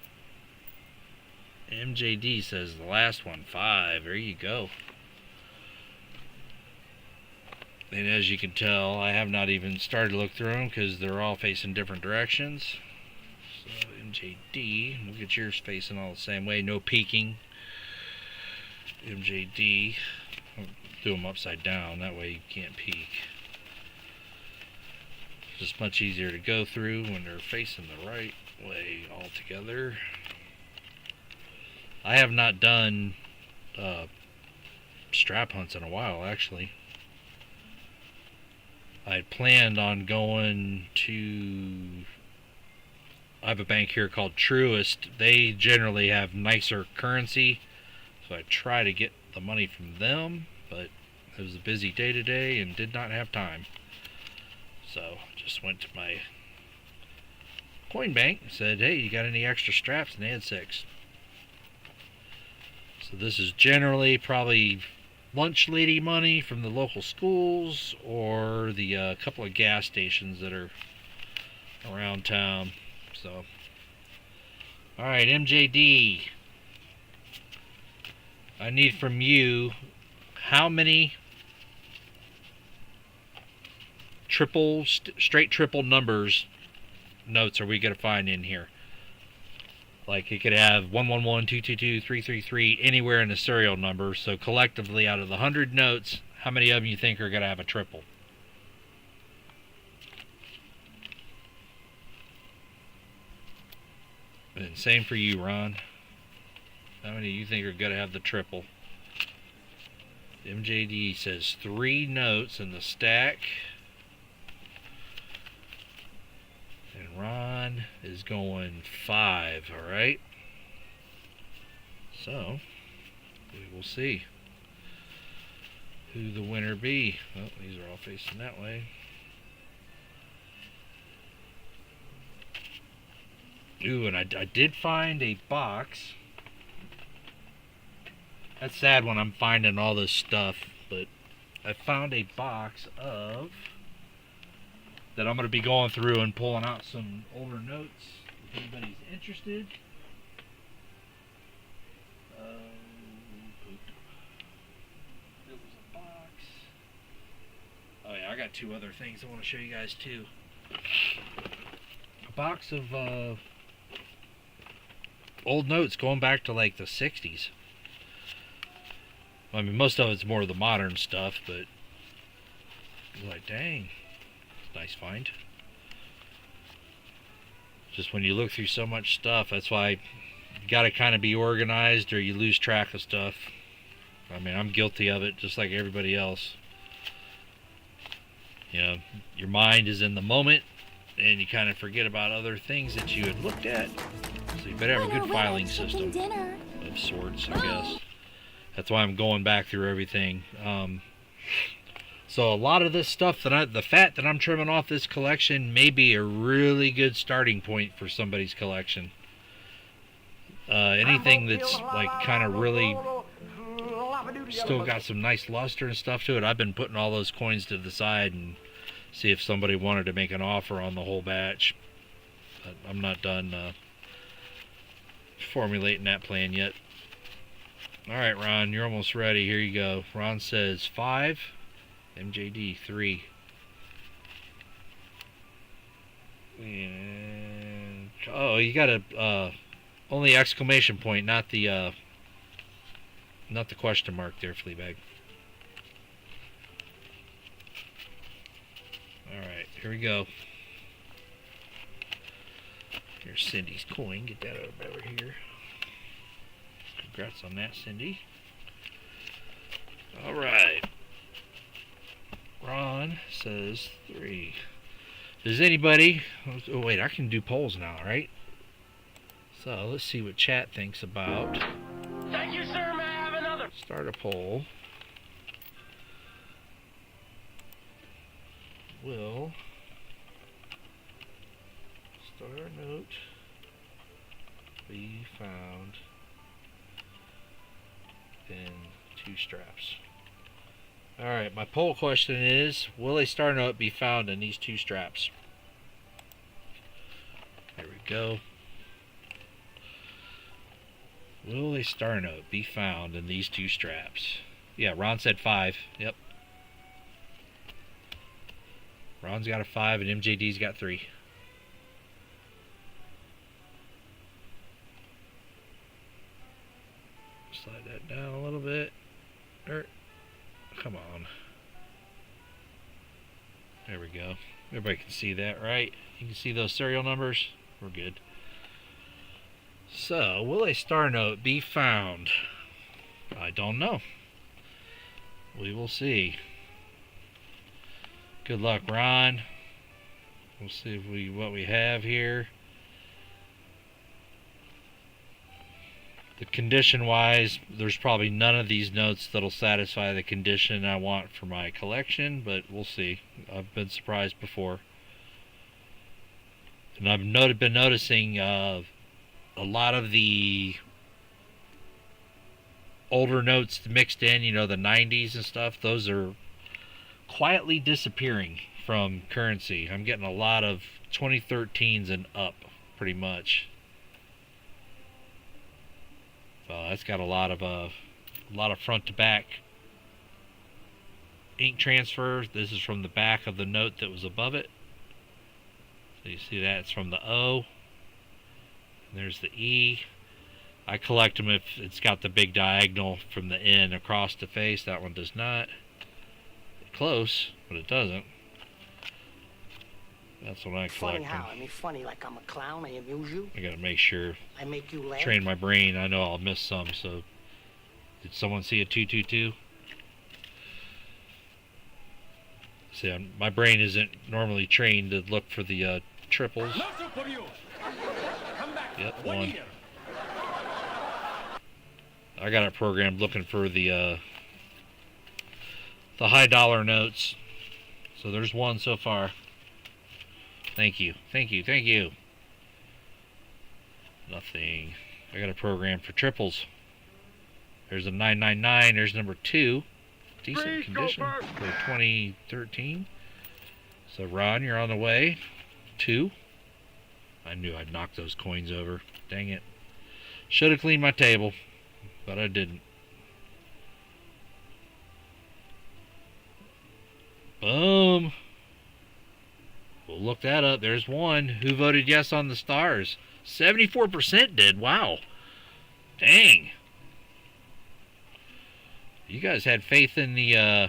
S3: MJD says the last one, 5. There you go. And as you can tell, I have not even started to look through them because they're all facing different directions. So MJD, look at yours facing all the same way, no peeking. MJD, I'll do them upside down, that way you can't peek. It's just much easier to go through when they're facing the right way altogether. I have not done strap hunts in a while, actually. I had planned on going to... I have a bank here called Truist. They generally have nicer currency, so I try to get the money from them, but it was a busy day today and did not have time. So just went to my coin bank and said, hey, you got any extra straps? And they had 6. So this is generally probably lunch lady money from the local schools or the couple of gas stations that are around town. So, alright, MJD, I need from you how many straight triple numbers notes are we going to find in here? Like, it could have 111, 222, 333, anywhere in the serial number. So collectively, out of the 100 notes, how many of them you think are going to have a triple? And same for you, Ron. How many do you think are going to have the triple? MJD says 3 notes in the stack. And Ron is going 5, alright? So, we will see who the winner be. Oh, these are all facing that way. Ooh, and I did find a box. That's sad when I'm finding all this stuff, but I found a box of... that I'm going to be going through and pulling out some older notes if anybody's interested. There was a box. Oh yeah, I got 2 other things I want to show you guys too. A box of old notes going back to like the 60s. I mean, most of it's more of the modern stuff, but like, dang. Nice find. Just when you look through so much stuff, that's why you gotta kind of be organized or you lose track of stuff. I mean, I'm guilty of it just like everybody else. You know, your mind is in the moment and you kind of forget about other things that you had looked at. So you better have a good filing system of sorts, I guess. That's why I'm going back through everything. So a lot of this stuff the fat that I'm trimming off this collection may be a really good starting point for somebody's collection. Anything that's like kind of really still got some nice luster and stuff to it, I've been putting all those coins to the side and see if somebody wanted to make an offer on the whole batch. But I'm not done formulating that plan yet. Alright, Ron, you're almost ready. Here you go. Ron says 5. MJD 3. And oh, you got a only exclamation point, not the question mark there, Fleabag. All right, here we go. Here's Cindy's coin. Get that over here. Congrats on that, Cindy. All right. Ron says 3. Does anybody... Oh, wait, I can do polls now, right? So, let's see what chat thinks about...
S2: Thank you, sir. May I have another?
S3: Start a poll. Will Star Note be found... in 2 straps? Alright, my poll question is, will a star note be found in these two straps? There we go. Will a star note be found in these two straps? Yeah, Ron said 5. Yep. Ron's got a 5 and MJD's got 3. Slide that down a little bit. Come on. There we go. Everybody can see that, right? You can see those serial numbers? We're good. So, will a star note be found? I don't know. We will see. Good luck, Ron. We'll see if what we have here. The condition-wise, there's probably none of these notes that'll satisfy the condition I want for my collection, but we'll see. I've been surprised before. And I've been noticing a lot of the older notes mixed in, you know, the 90s and stuff, those are quietly disappearing from currency. I'm getting a lot of 2013s and up, pretty much. So that's got a lot of front to back ink transfer. This is from the back of the note that was above it. So you see that it's from the O. And there's the E. I collect them if it's got the big diagonal from the N across the face. That one does not. Close, but it doesn't. That's what I collect.
S4: Funny how? I mean, funny like I'm a clown. I amuse you.
S3: I gotta make sure.
S4: I make you laugh.
S3: Train my brain. I know I'll miss some. So, did someone see a 222? See, my brain isn't normally trained to look for the triples. Yep, 1. I got it programmed looking for the high dollar notes. So there's 1 so far. Thank you, thank you, thank you. Nothing. I got a program for triples. There's a 999. There's number 2. Decent condition for 2013. So Ron, you're on the way. 2. I knew I'd knock those coins over. Dang it. Should have cleaned my table, but I didn't. Boom. We'll look that up. There's 1. Who voted yes on the stars? 74% did. Wow. Dang. You guys had faith in the,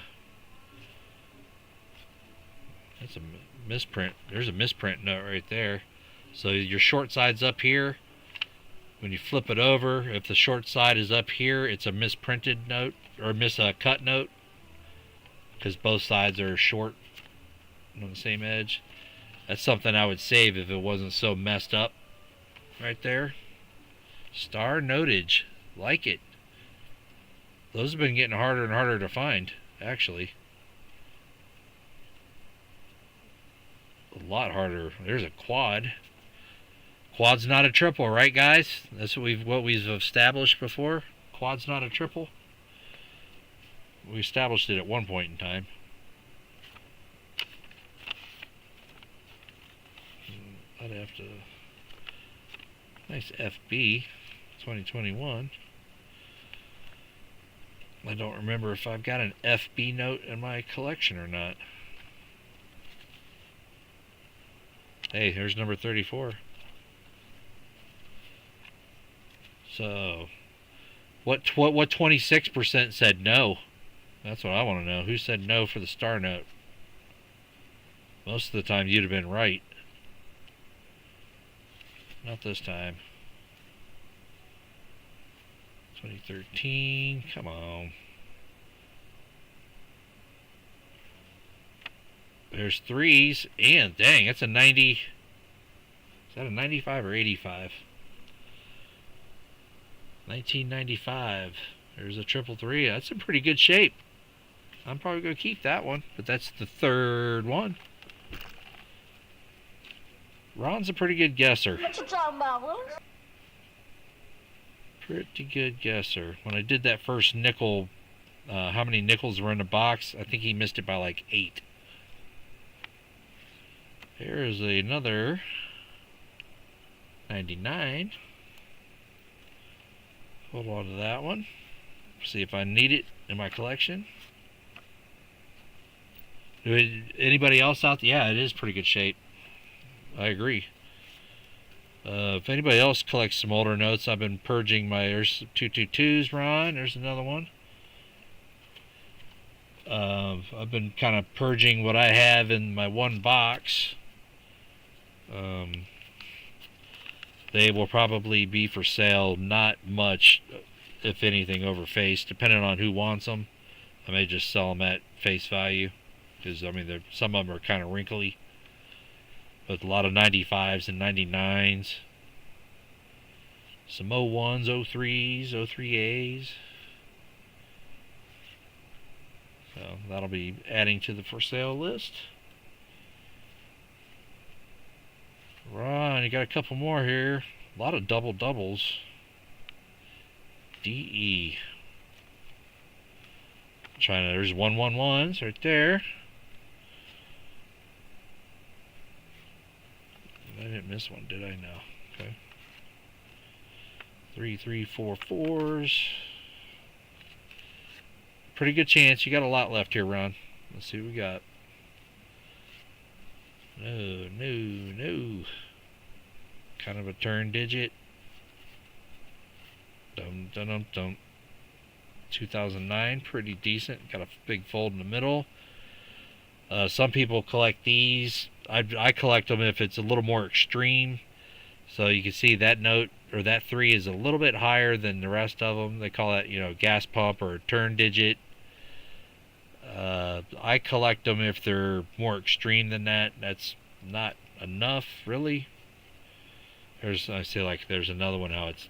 S3: that's a misprint. There's a misprint note right there. So your short side's up here. When you flip it over, if the short side is up here, it's a misprinted note, or cut note. Because both sides are short on the same edge. That's something I would save if it wasn't so messed up. Right there. Star notage. Like it. Those have been getting harder and harder to find, actually. A lot harder. There's a quad. Quad's not a triple, right, guys? That's what we've established before. Quad's not a triple. We established it at one point in time. I'd have to... Nice FB, 2021. I don't remember if I've got an FB note in my collection or not. Hey, here's number 34. So, what 26% said no? That's what I want to know. Who said no for the star note? Most of the time you'd have been right. Not this time. 2013. Come on. There's 3s. And dang, that's a 90. Is that a 95 or 85? 1995. There's a 333. That's in pretty good shape. I'm probably going to keep that one. But that's the 3rd one. Ron's a pretty good guesser.
S1: What you talking about, Will?
S3: Pretty good guesser. When I did that first nickel how many nickels were in the box. I think he missed it by like 8. Here's another 99. Hold on to that one. See if I need it in my collection. Anybody else out there? Yeah, it is pretty good shape. I agree. If anybody else collects some older notes, I've been purging my... There's 222s, Ron. There's another one. I've been kind of purging what I have in my one box. They will probably be for sale, not much, if anything, over face, depending on who wants them. I may just sell them at face value, because I mean, some of them are kind of wrinkly, with a lot of 95s and 99s, some 01s, 03s, 03As. So that'll be adding to the for sale list. Right, you got a couple more here. A lot of double doubles. DE. China, there's 111s right there. I didn't miss one, did I? No. Okay. 3344s. Pretty good chance. You got a lot left here, Ron. Let's see what we got. No. Kind of a turn digit. Dum. 2009, pretty decent. Got a big fold in the middle. Some people collect these. I collect them if it's a little more extreme. So you can see that note, or that 3 is a little bit higher than the rest of them. They call that, gas pump or turn digit. I collect them if they're more extreme than that. That's not enough, really. There's another one how it's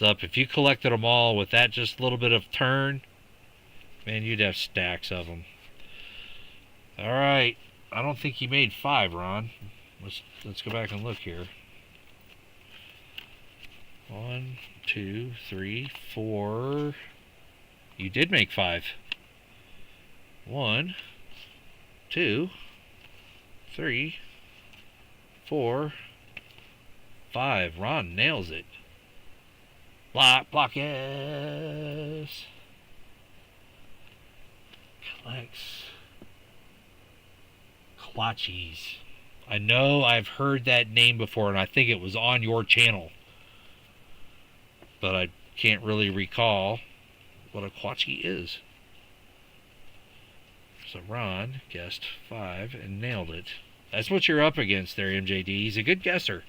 S3: up. If you collected them all with that just little bit of turn, man, you'd have stacks of them. All right, I don't think you made 5, Ron. Let's go back and look here. 1, 2, 3, 4. You did make 5. 1, 2, 3, 4, 5. Ron nails it. Block, yes. Collects Quachis. I know I've heard that name before, and I think it was on your channel, but I can't really recall what a Quachi is. So Ron guessed 5 and nailed it. That's what you're up against there, MJD. He's a good guesser.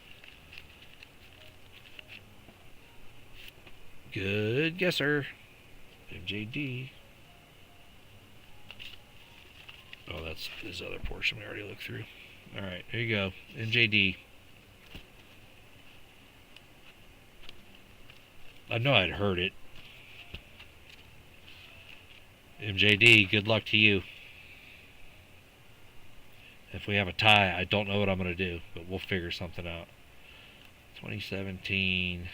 S3: Good guesser, MJD. Oh, that's this other portion we already looked through. Alright, here you go. MJD. I know I'd heard it. MJD, good luck to you. If we have a tie, I don't know what I'm going to do, but we'll figure something out. 2017.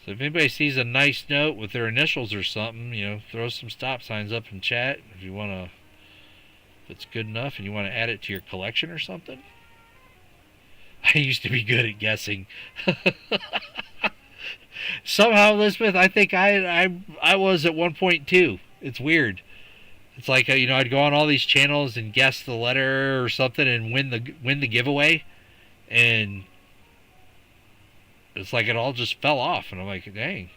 S3: So if anybody sees a nice note with their initials or something, throw some stop signs up in chat if you want to. If it's good enough and you want to add it to your collection or something. I used to be good at guessing. Somehow, Elizabeth, I think I was at 1.2. It's weird. It's like I'd go on all these channels and guess the letter or something and win the giveaway, and it's like it all just fell off, and I'm like, dang,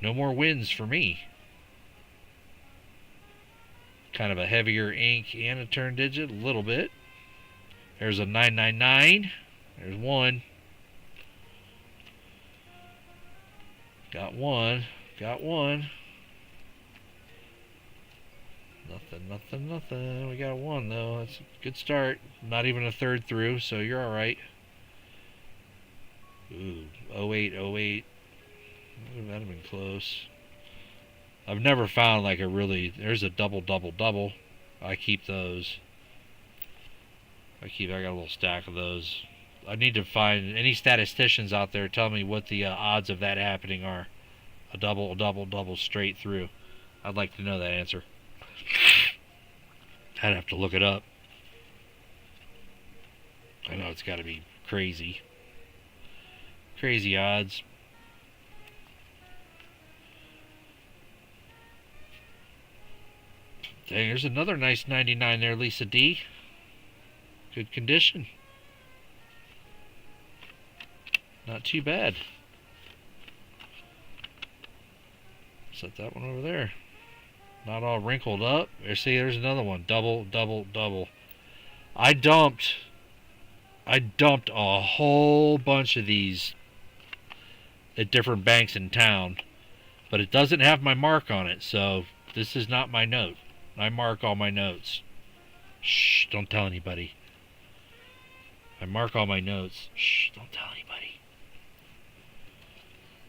S3: no more wins for me. Kind of a heavier ink and a turn digit, a little bit. There's a 999. There's 1. Got 1. Got 1. Nothing. We got a 1 though. That's a good start. Not even a third through, so you're alright. Ooh, 08. That'd have been close. I've never found like there's a double. I keep those. I got a little stack of those. I need to find any statisticians out there. Tell me what the odds of that happening are. A double straight through. I'd like to know that answer. I'd have to look it up. I know it's got to be crazy. Crazy odds. Dang, there's another nice 99 there, Lisa D. Good condition. Not too bad. Set that one over there. Not all wrinkled up. There, see, there's another one. Double. I dumped a whole bunch of these at different banks in town, but it doesn't have my mark on it, so this is not my note. I mark all my notes. Shh, don't tell anybody. I mark all my notes. Shh, don't tell anybody.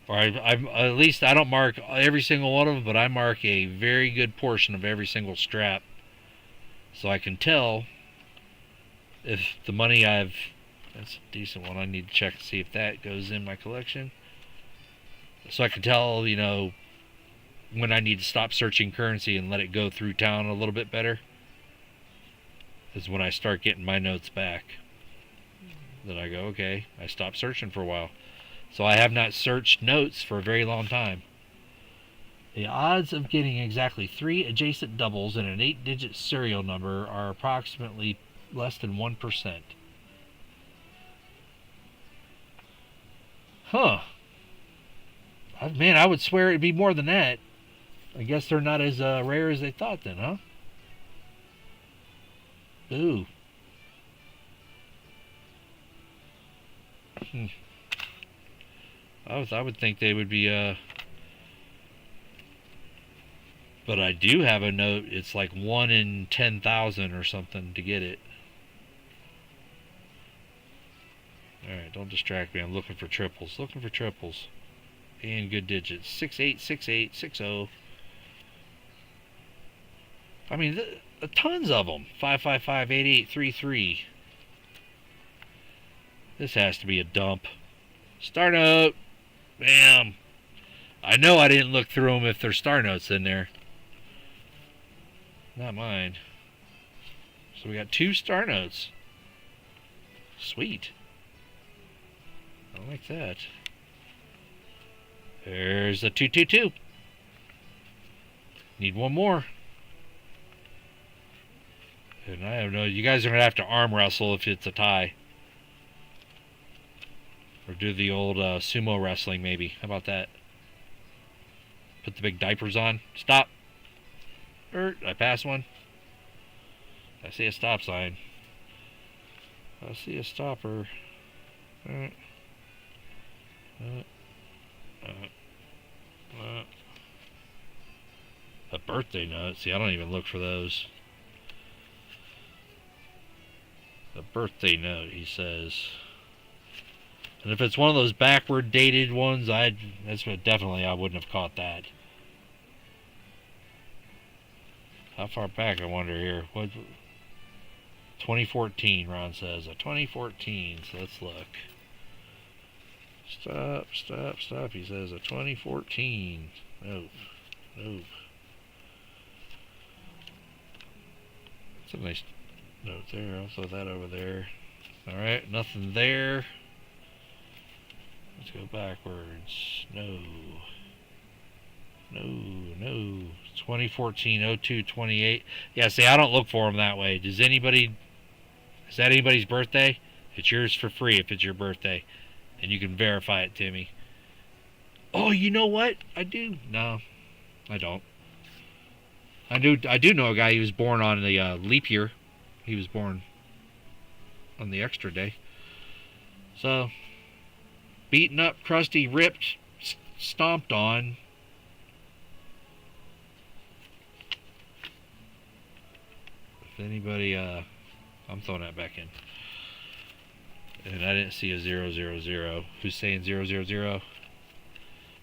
S3: Or at least I don't mark every single one of them, but I mark a very good portion of every single strap, so I can tell if the money I've... That's a decent one. I need to check to see if that goes in my collection. So I can tell, you know, when I need to stop searching currency and let it go through town a little bit better. Is when I start getting my notes back. Then I go, okay, I stopped searching for a while. So I have not searched notes for a very long time. The odds of getting exactly 3 adjacent doubles and an 8-digit serial number are approximately less than 1%. Huh. Man, I would swear it'd be more than that. I guess they're not as rare as they thought then, huh? Ooh. I would think they would be, but I do have a note. It's like 1 in 10,000 or something to get it. Alright, don't distract me. I'm looking for triples. And good digits. 686860. I mean, tons of them. 5558833. This has to be a dump. Star note. Bam. I know I didn't look through them if there's star notes in there. Not mine. So we got 2 star notes. Sweet. I like that. There's a 222. Need one more. And I don't know. You guys are going to have to arm wrestle if it's a tie. Or do the old sumo wrestling, maybe. How about that? Put the big diapers on. Stop. I pass one. I see a stop sign. I see a stopper. A birthday note. See, I don't even look for those. A birthday note, he says. And if it's one of those backward dated ones, that's what definitely I wouldn't have caught that. How far back, I wonder here? What? 2014, Ron says. A 2014. So let's look. Stop. He says a 2014. Nope. It's a nice note there. I'll throw that over there. Alright, nothing there. Let's go backwards. No. 2014 02 28. Yeah, see, I don't look for them that way. Is that anybody's birthday? It's yours for free if it's your birthday. And you can verify it to me. Oh, you know what? I do. No, I don't. I do know a guy who was born on the leap year. He was born on the extra day. So, beaten up, crusty, ripped, stomped on. If anybody, I'm throwing that back in. And I didn't see a 000. Who's saying 000?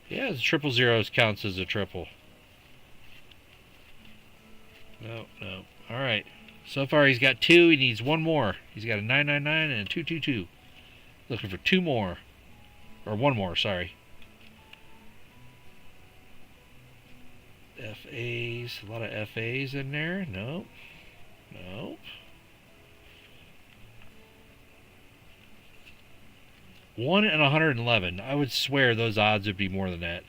S3: Yeah, the triple zeros counts as a triple. No. Alright. So far he's got 2. He needs one more. He's got a 999 and a 222. Looking for two more. Or one more, sorry. FAs. A lot of FAs in there. Nope. Nope. 1 in 111. I would swear those odds would be more than that.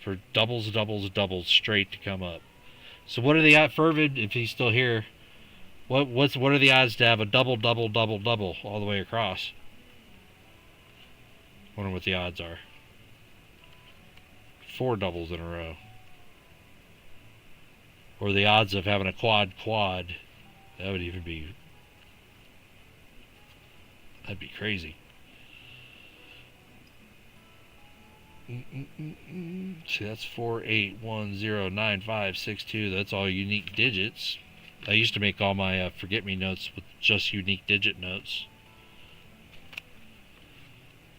S3: For doubles, doubles, doubles straight to come up. So what are the odds, Fervid, if he's still here? What are the odds to have a double, double, double, double all the way across? Wonder what the odds are. 4 doubles in a row. Or the odds of having a quad quad. That would even be... That'd be crazy. See, that's 4, 8, 1, 0, 9, 5, 6, 2. That's all unique digits. I used to make all my forget-me-notes with just unique digit notes.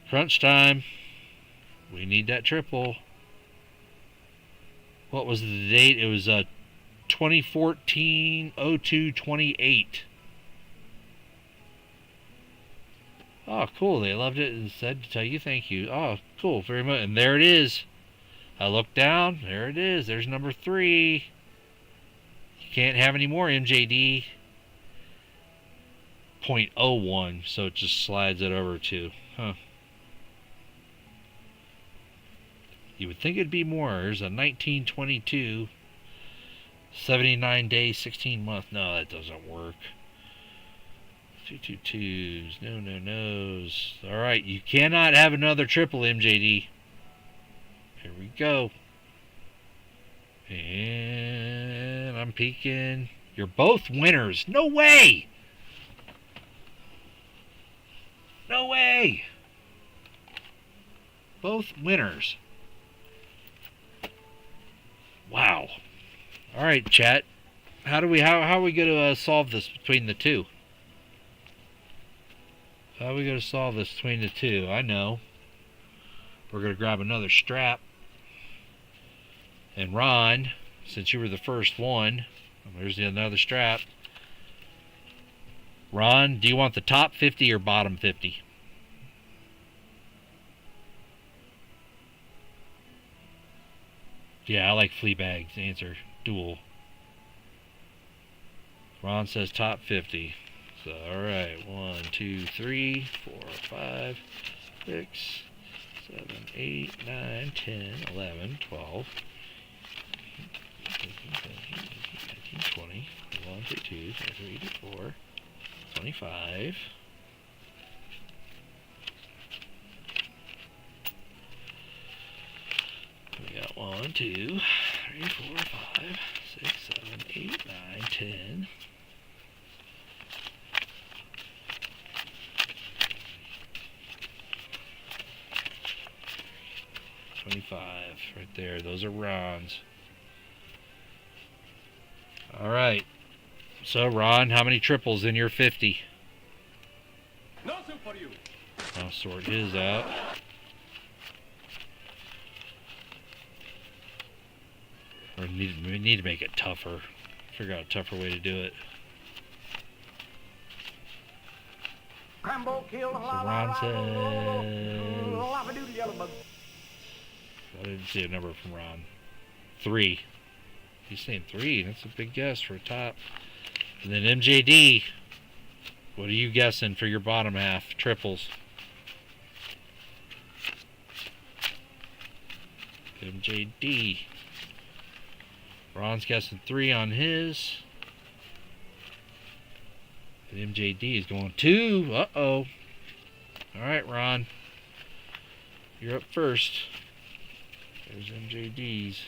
S3: Crunch time. We need that triple. What was the date? It was 2014-02-28. Oh, cool. They loved it and said to tell you thank you. Oh, cool. Very much. And there it is. I look down. There it is. There's number 3. You can't have any more MJD. 0.01. So it just slides it over to. Huh. You would think it'd be more. There's a 1922. 79 days, 16 month. No, that doesn't work. 2 2s. No, no, no's. Alright, you cannot have another triple MJD. Here we go. And I'm peeking. You're both winners. No way! No way! Both winners. Wow. Alright, chat. How are we going to solve this between the two? How are we going to solve this between the two? I know. We're going to grab another strap. And Ron, since you were the first one, there's another strap. Ron, do you want the top 50 or bottom 50? Yeah, I like Fleabag's answer. Dual. Ron says top 50. So, alright. 1, 2, 3, 4, 5, 6, 7, 8, 9, 10, 11, 12, 13, 14, 15, 20, 21, 22, 23, 24, 25. We got 1, 2, 3, 4, 5, 6, 7, 8, 9, 10. 25 right there. Those are Ron's. Alright. So, Ron, how many triples in your 50?
S2: Nothing for you.
S3: I'll sort his out. Or we need to make it tougher. Figure out a tougher way to do it.
S2: Crambo kill.
S3: So Ron says... I didn't see a number from Ron. 3. He's saying 3. That's a big guess for a top. And then MJD. What are you guessing for your bottom half? Triples. MJD. Ron's guessing 3 on his. And MJD is going 2. Uh-oh. Alright, Ron. You're up first. There's MJD's.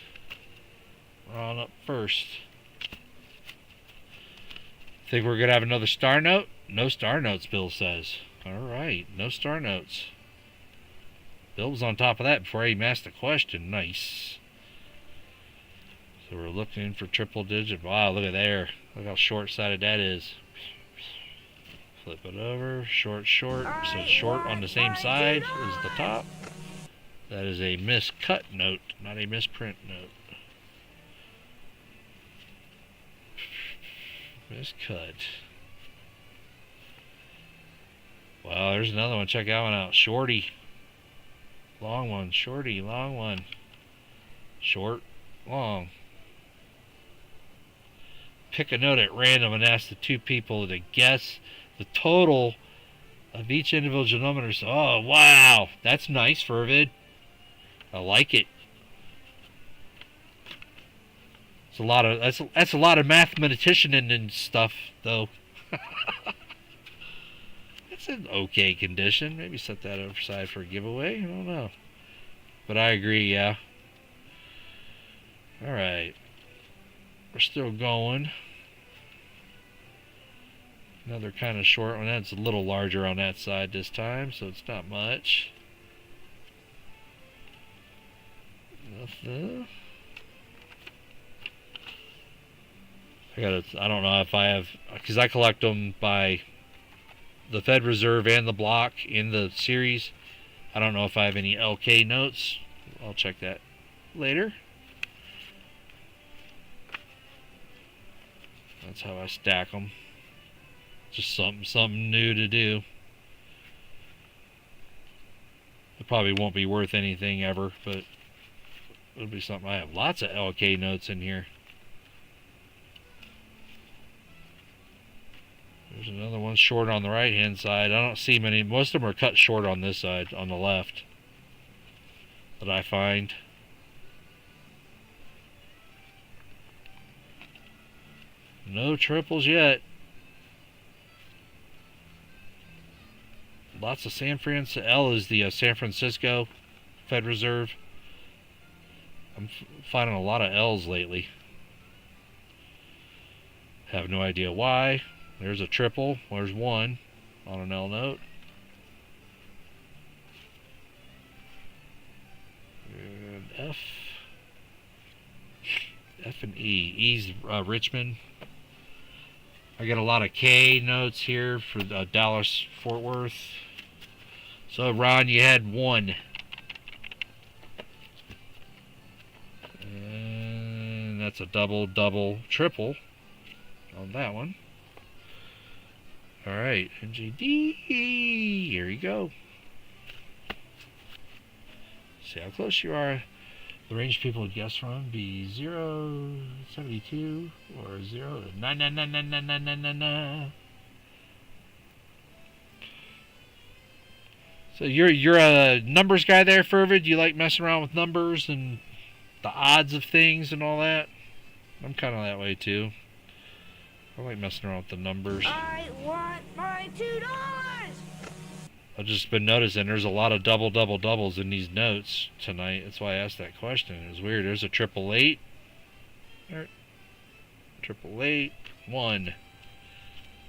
S3: Ron up first. Think we're going to have another star note? No star notes, Bill says. Alright, no star notes. Bill was on top of that before I even asked the question. Nice. So we're looking for triple digit. Wow, look at there. Look how short-sided that is. Flip it over. Short, short. So it's short on the same side as the top. That is a miscut note, not a misprint note. Miscut. Well, there's another one. Check that one out. Shorty. Long one. Shorty. Long one. Short. Long. Pick a note at random and ask the two people to guess the total of each individual number. Oh, wow. That's nice, Fervid. I like it. It's a lot of that's a lot of mathematician and stuff, though. It's an okay condition. Maybe set that aside for a giveaway. I don't know. But I agree, yeah. Alright. We're still going. Another kind of short one. That's a little larger on that side this time, so it's not much. Nothing. I don't know if I have, because I collect them by the Fed Reserve and the block in the series. I don't know if I have any LK notes. I'll check that later. That's how I stack them. Just something new to do. It probably won't be worth anything ever, but it'll be something. I have lots of LK notes in here. There's another one short on the right hand side. I don't see many. Most of them are cut short on this side, on the left, that I find. No triples yet. Lots of San Francisco. L is the San Francisco Fed Reserve. I'm finding a lot of L's lately. Have no idea why. There's a triple. There's one on an L note. And F. F and E. E's Richmond. I got a lot of K notes here for Dallas Fort Worth. So Ron, you had one. And that's a double, triple on that one. Alright, NJD. Here you go. See how close you are. The range people would guess from be 0, 72, or 0 to 9. So you're a numbers guy there, Fervid? You like messing around with numbers and the odds of things and all that? I'm kind of that way too. I like messing around with the numbers.
S1: I want my $2.
S3: I've just been noticing there's a lot of doubles in these notes tonight. That's why I asked that question. It was weird. There's a 888. Alright. 888. 1.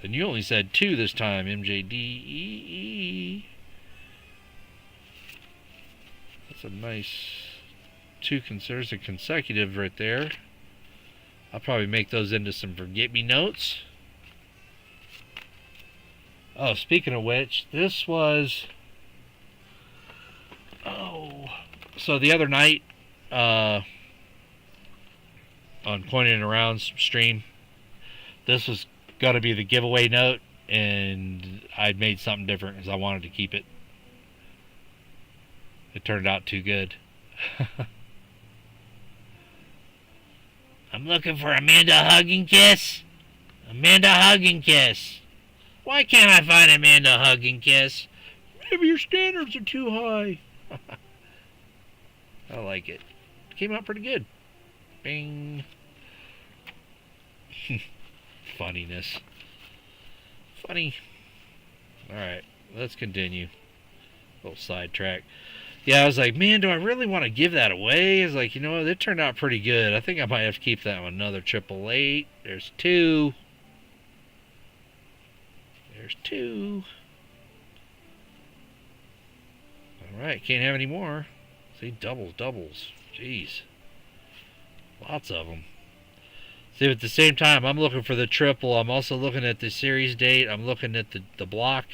S3: And you only said 2 this time, MJDEE. That's a nice 2 there's a consecutive right there. I'll probably make those into some forget-me-notes. Oh, speaking of which, this was... Oh. So the other night, on Coining Around stream, this was going to be the giveaway note, and I made something different because I wanted to keep it. It turned out too good. I'm looking for Amanda Hug and Kiss. Amanda Hug and Kiss. Why can't I find Amanda Hug and Kiss? Maybe your standards are too high. I like it. Came out pretty good. Bing. Funniness. Funny. Alright, let's continue. Little sidetrack. Yeah, I was like, man, do I really want to give that away? I was like, you know what, it turned out pretty good. I think I might have to keep that one. Another 888. There's 2. There's 2. Alright, can't have any more. See, doubles. Jeez. Lots of them. See, at the same time, I'm looking for the triple. I'm also looking at the series date. I'm looking at the block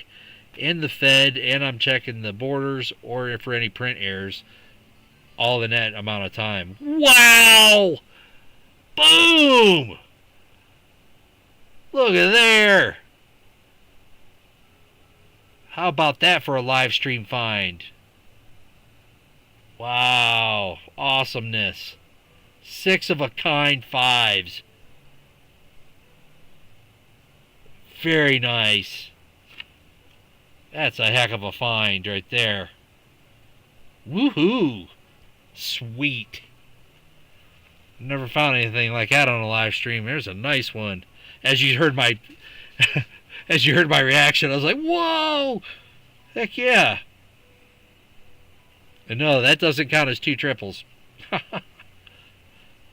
S3: and the Fed, and I'm checking the borders or if for any print errors, all in that amount of time. Wow! Boom! Look at there! How about that for a live stream find? Wow. Awesomeness. 6 of a kind 5s. Very nice. That's a heck of a find right there. Woohoo! Sweet. Never found anything like that on a live stream. There's a nice one. As you heard my as you heard my reaction, I was like, whoa! Heck yeah. And no, that doesn't count as 2 triples.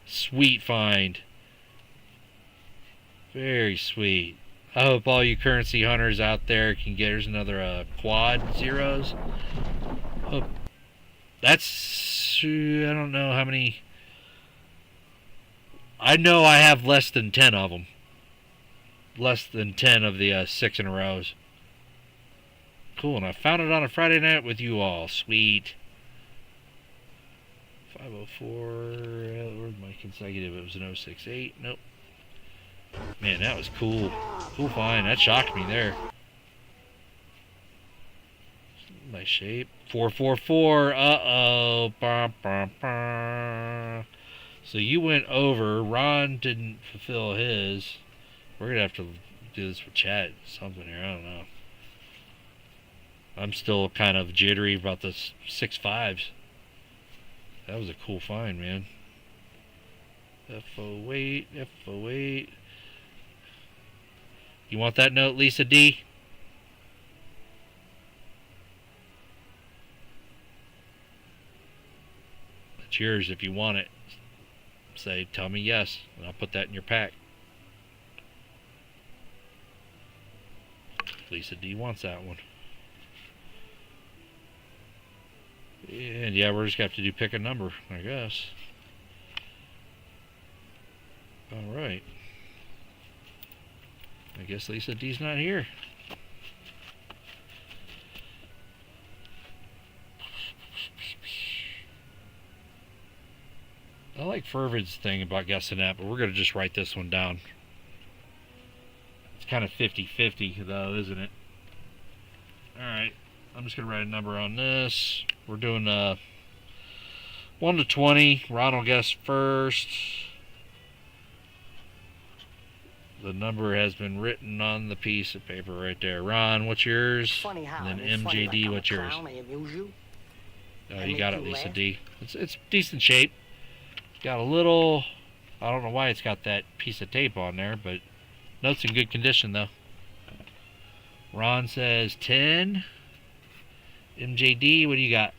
S3: Sweet find. Very sweet. I hope all you currency hunters out there can get. There's another quad zeros. Hope that's, I don't know how many. I know I have less than 10 of them. Less than 10 of the 6 in a rows. Cool, and I found it on a Friday night with you all. Sweet. 504. Where's my consecutive? It was an 068. Nope. Man, that was cool. Cool find. That shocked me there. Nice shape. 444. Uh-oh. Bah, bah, bah. So you went over. Ron didn't fulfill his. We're going to have to do this with chat. Something here. I don't know. I'm still kind of jittery about the 6.5s. That was a cool find, man. F08. F08. You want that note, Lisa D? It's yours if you want it. Say, tell me yes, and I'll put that in your pack. Lisa D wants that one. And yeah, we're just going to have to do pick a number, I guess. Alright. I guess Lisa D's not here. I like Fervid's thing about guessing that, but we're going to just write this one down. It's kind of 50-50 though, isn't it? Alright, I'm just going to write a number on this. We're doing 1 to 20. Ron will guess first. The number has been written on the piece of paper right there. Ron, what's yours?
S4: Funny how.
S3: And then
S4: I'm funny
S3: MJD,
S4: like I'm
S3: what's
S4: a
S3: yours?
S4: clown, I amuse you.
S3: Oh,
S4: I
S3: you
S4: make
S3: got it,
S4: you
S3: Lisa
S4: laugh.
S3: D. It's decent shape. Got a little, I don't know why it's got that piece of tape on there, but note's in good condition though. Ron says 10. MJD, what do you got?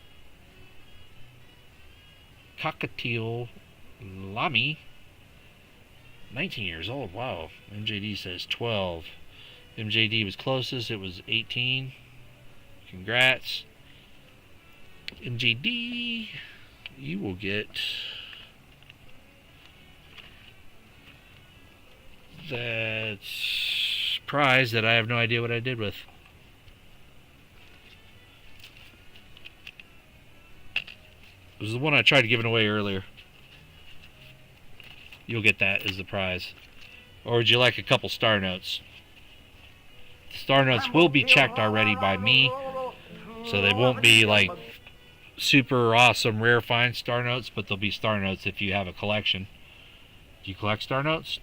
S3: Cockatiel Lamy. 19 years old, wow. MJD says 12. MJD was closest, it was 18. Congrats. MJD, you will get that prize that I have no idea what I did with. It was the one I tried giving away earlier. You'll get that as the prize. Or would you like a couple star notes? The star notes will be checked already by me, so they won't be like super awesome rare find star notes, but they'll be star notes if you have a collection. Do you collect star notes?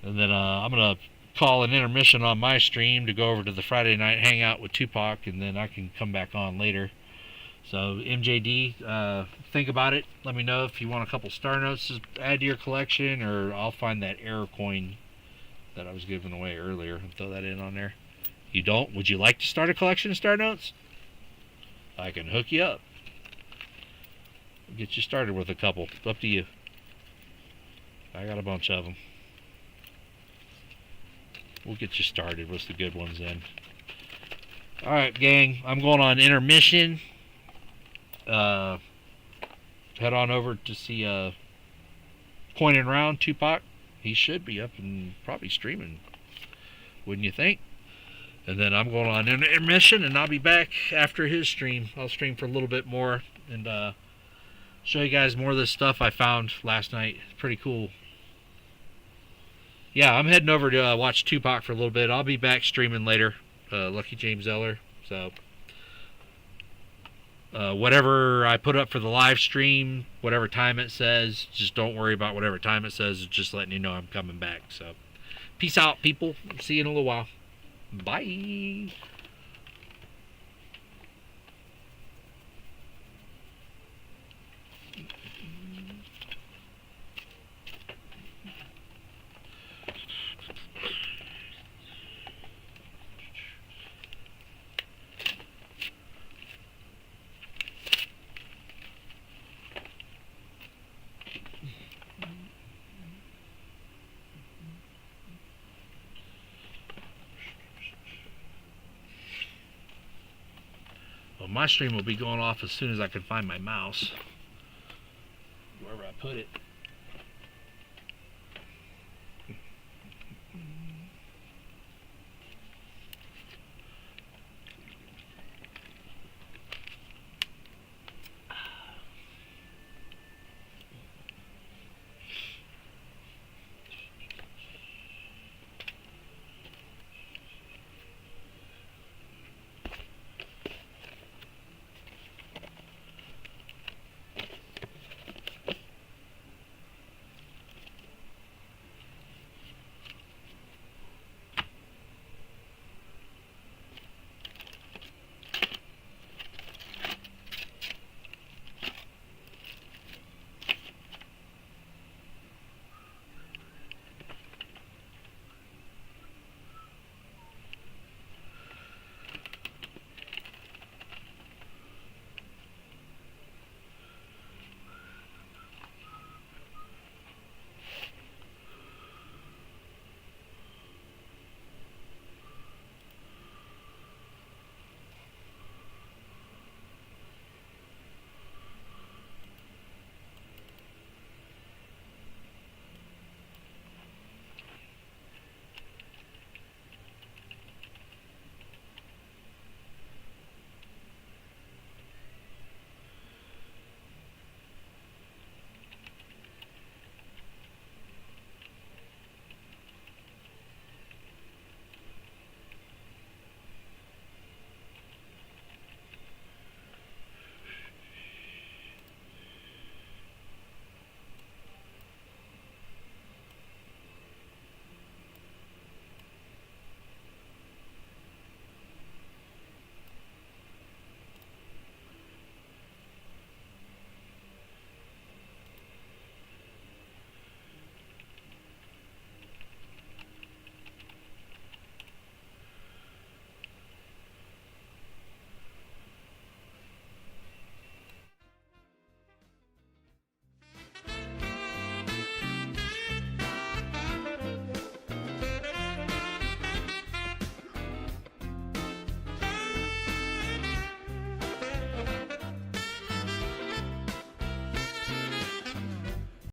S3: And then I'm going to call an intermission on my stream to go over to the Friday night hangout with Tupac, and then I can come back on later. So MJD, think about it. Let me know if you want a couple star notes to add to your collection, or I'll find that error coin that I was giving away earlier and throw that in on there. You don't? Would you like to start a collection of star notes? I can hook you up. Get you started with a couple. It's up to you. I got a bunch of them. We'll get you started with the good ones then. Alright, gang. I'm going on intermission. Head on over to see Coin and Round Tupac. He should be up and probably streaming, wouldn't you think? And then I'm going on intermission, and I'll be back after his stream. I'll stream for a little bit more and show you guys more of this stuff I found last night. It's pretty cool. yeah, I'm heading over to watch Tupac for a little bit. I'll be back streaming later. Lucky James Eller. So, whatever I put up for the live stream, whatever time it says, just don't worry about whatever time it says. It's just letting you know I'm coming back. So, peace out, people. See you in a little while. Bye. Well, my stream will be going off as soon as I can find my mouse. Wherever I put it.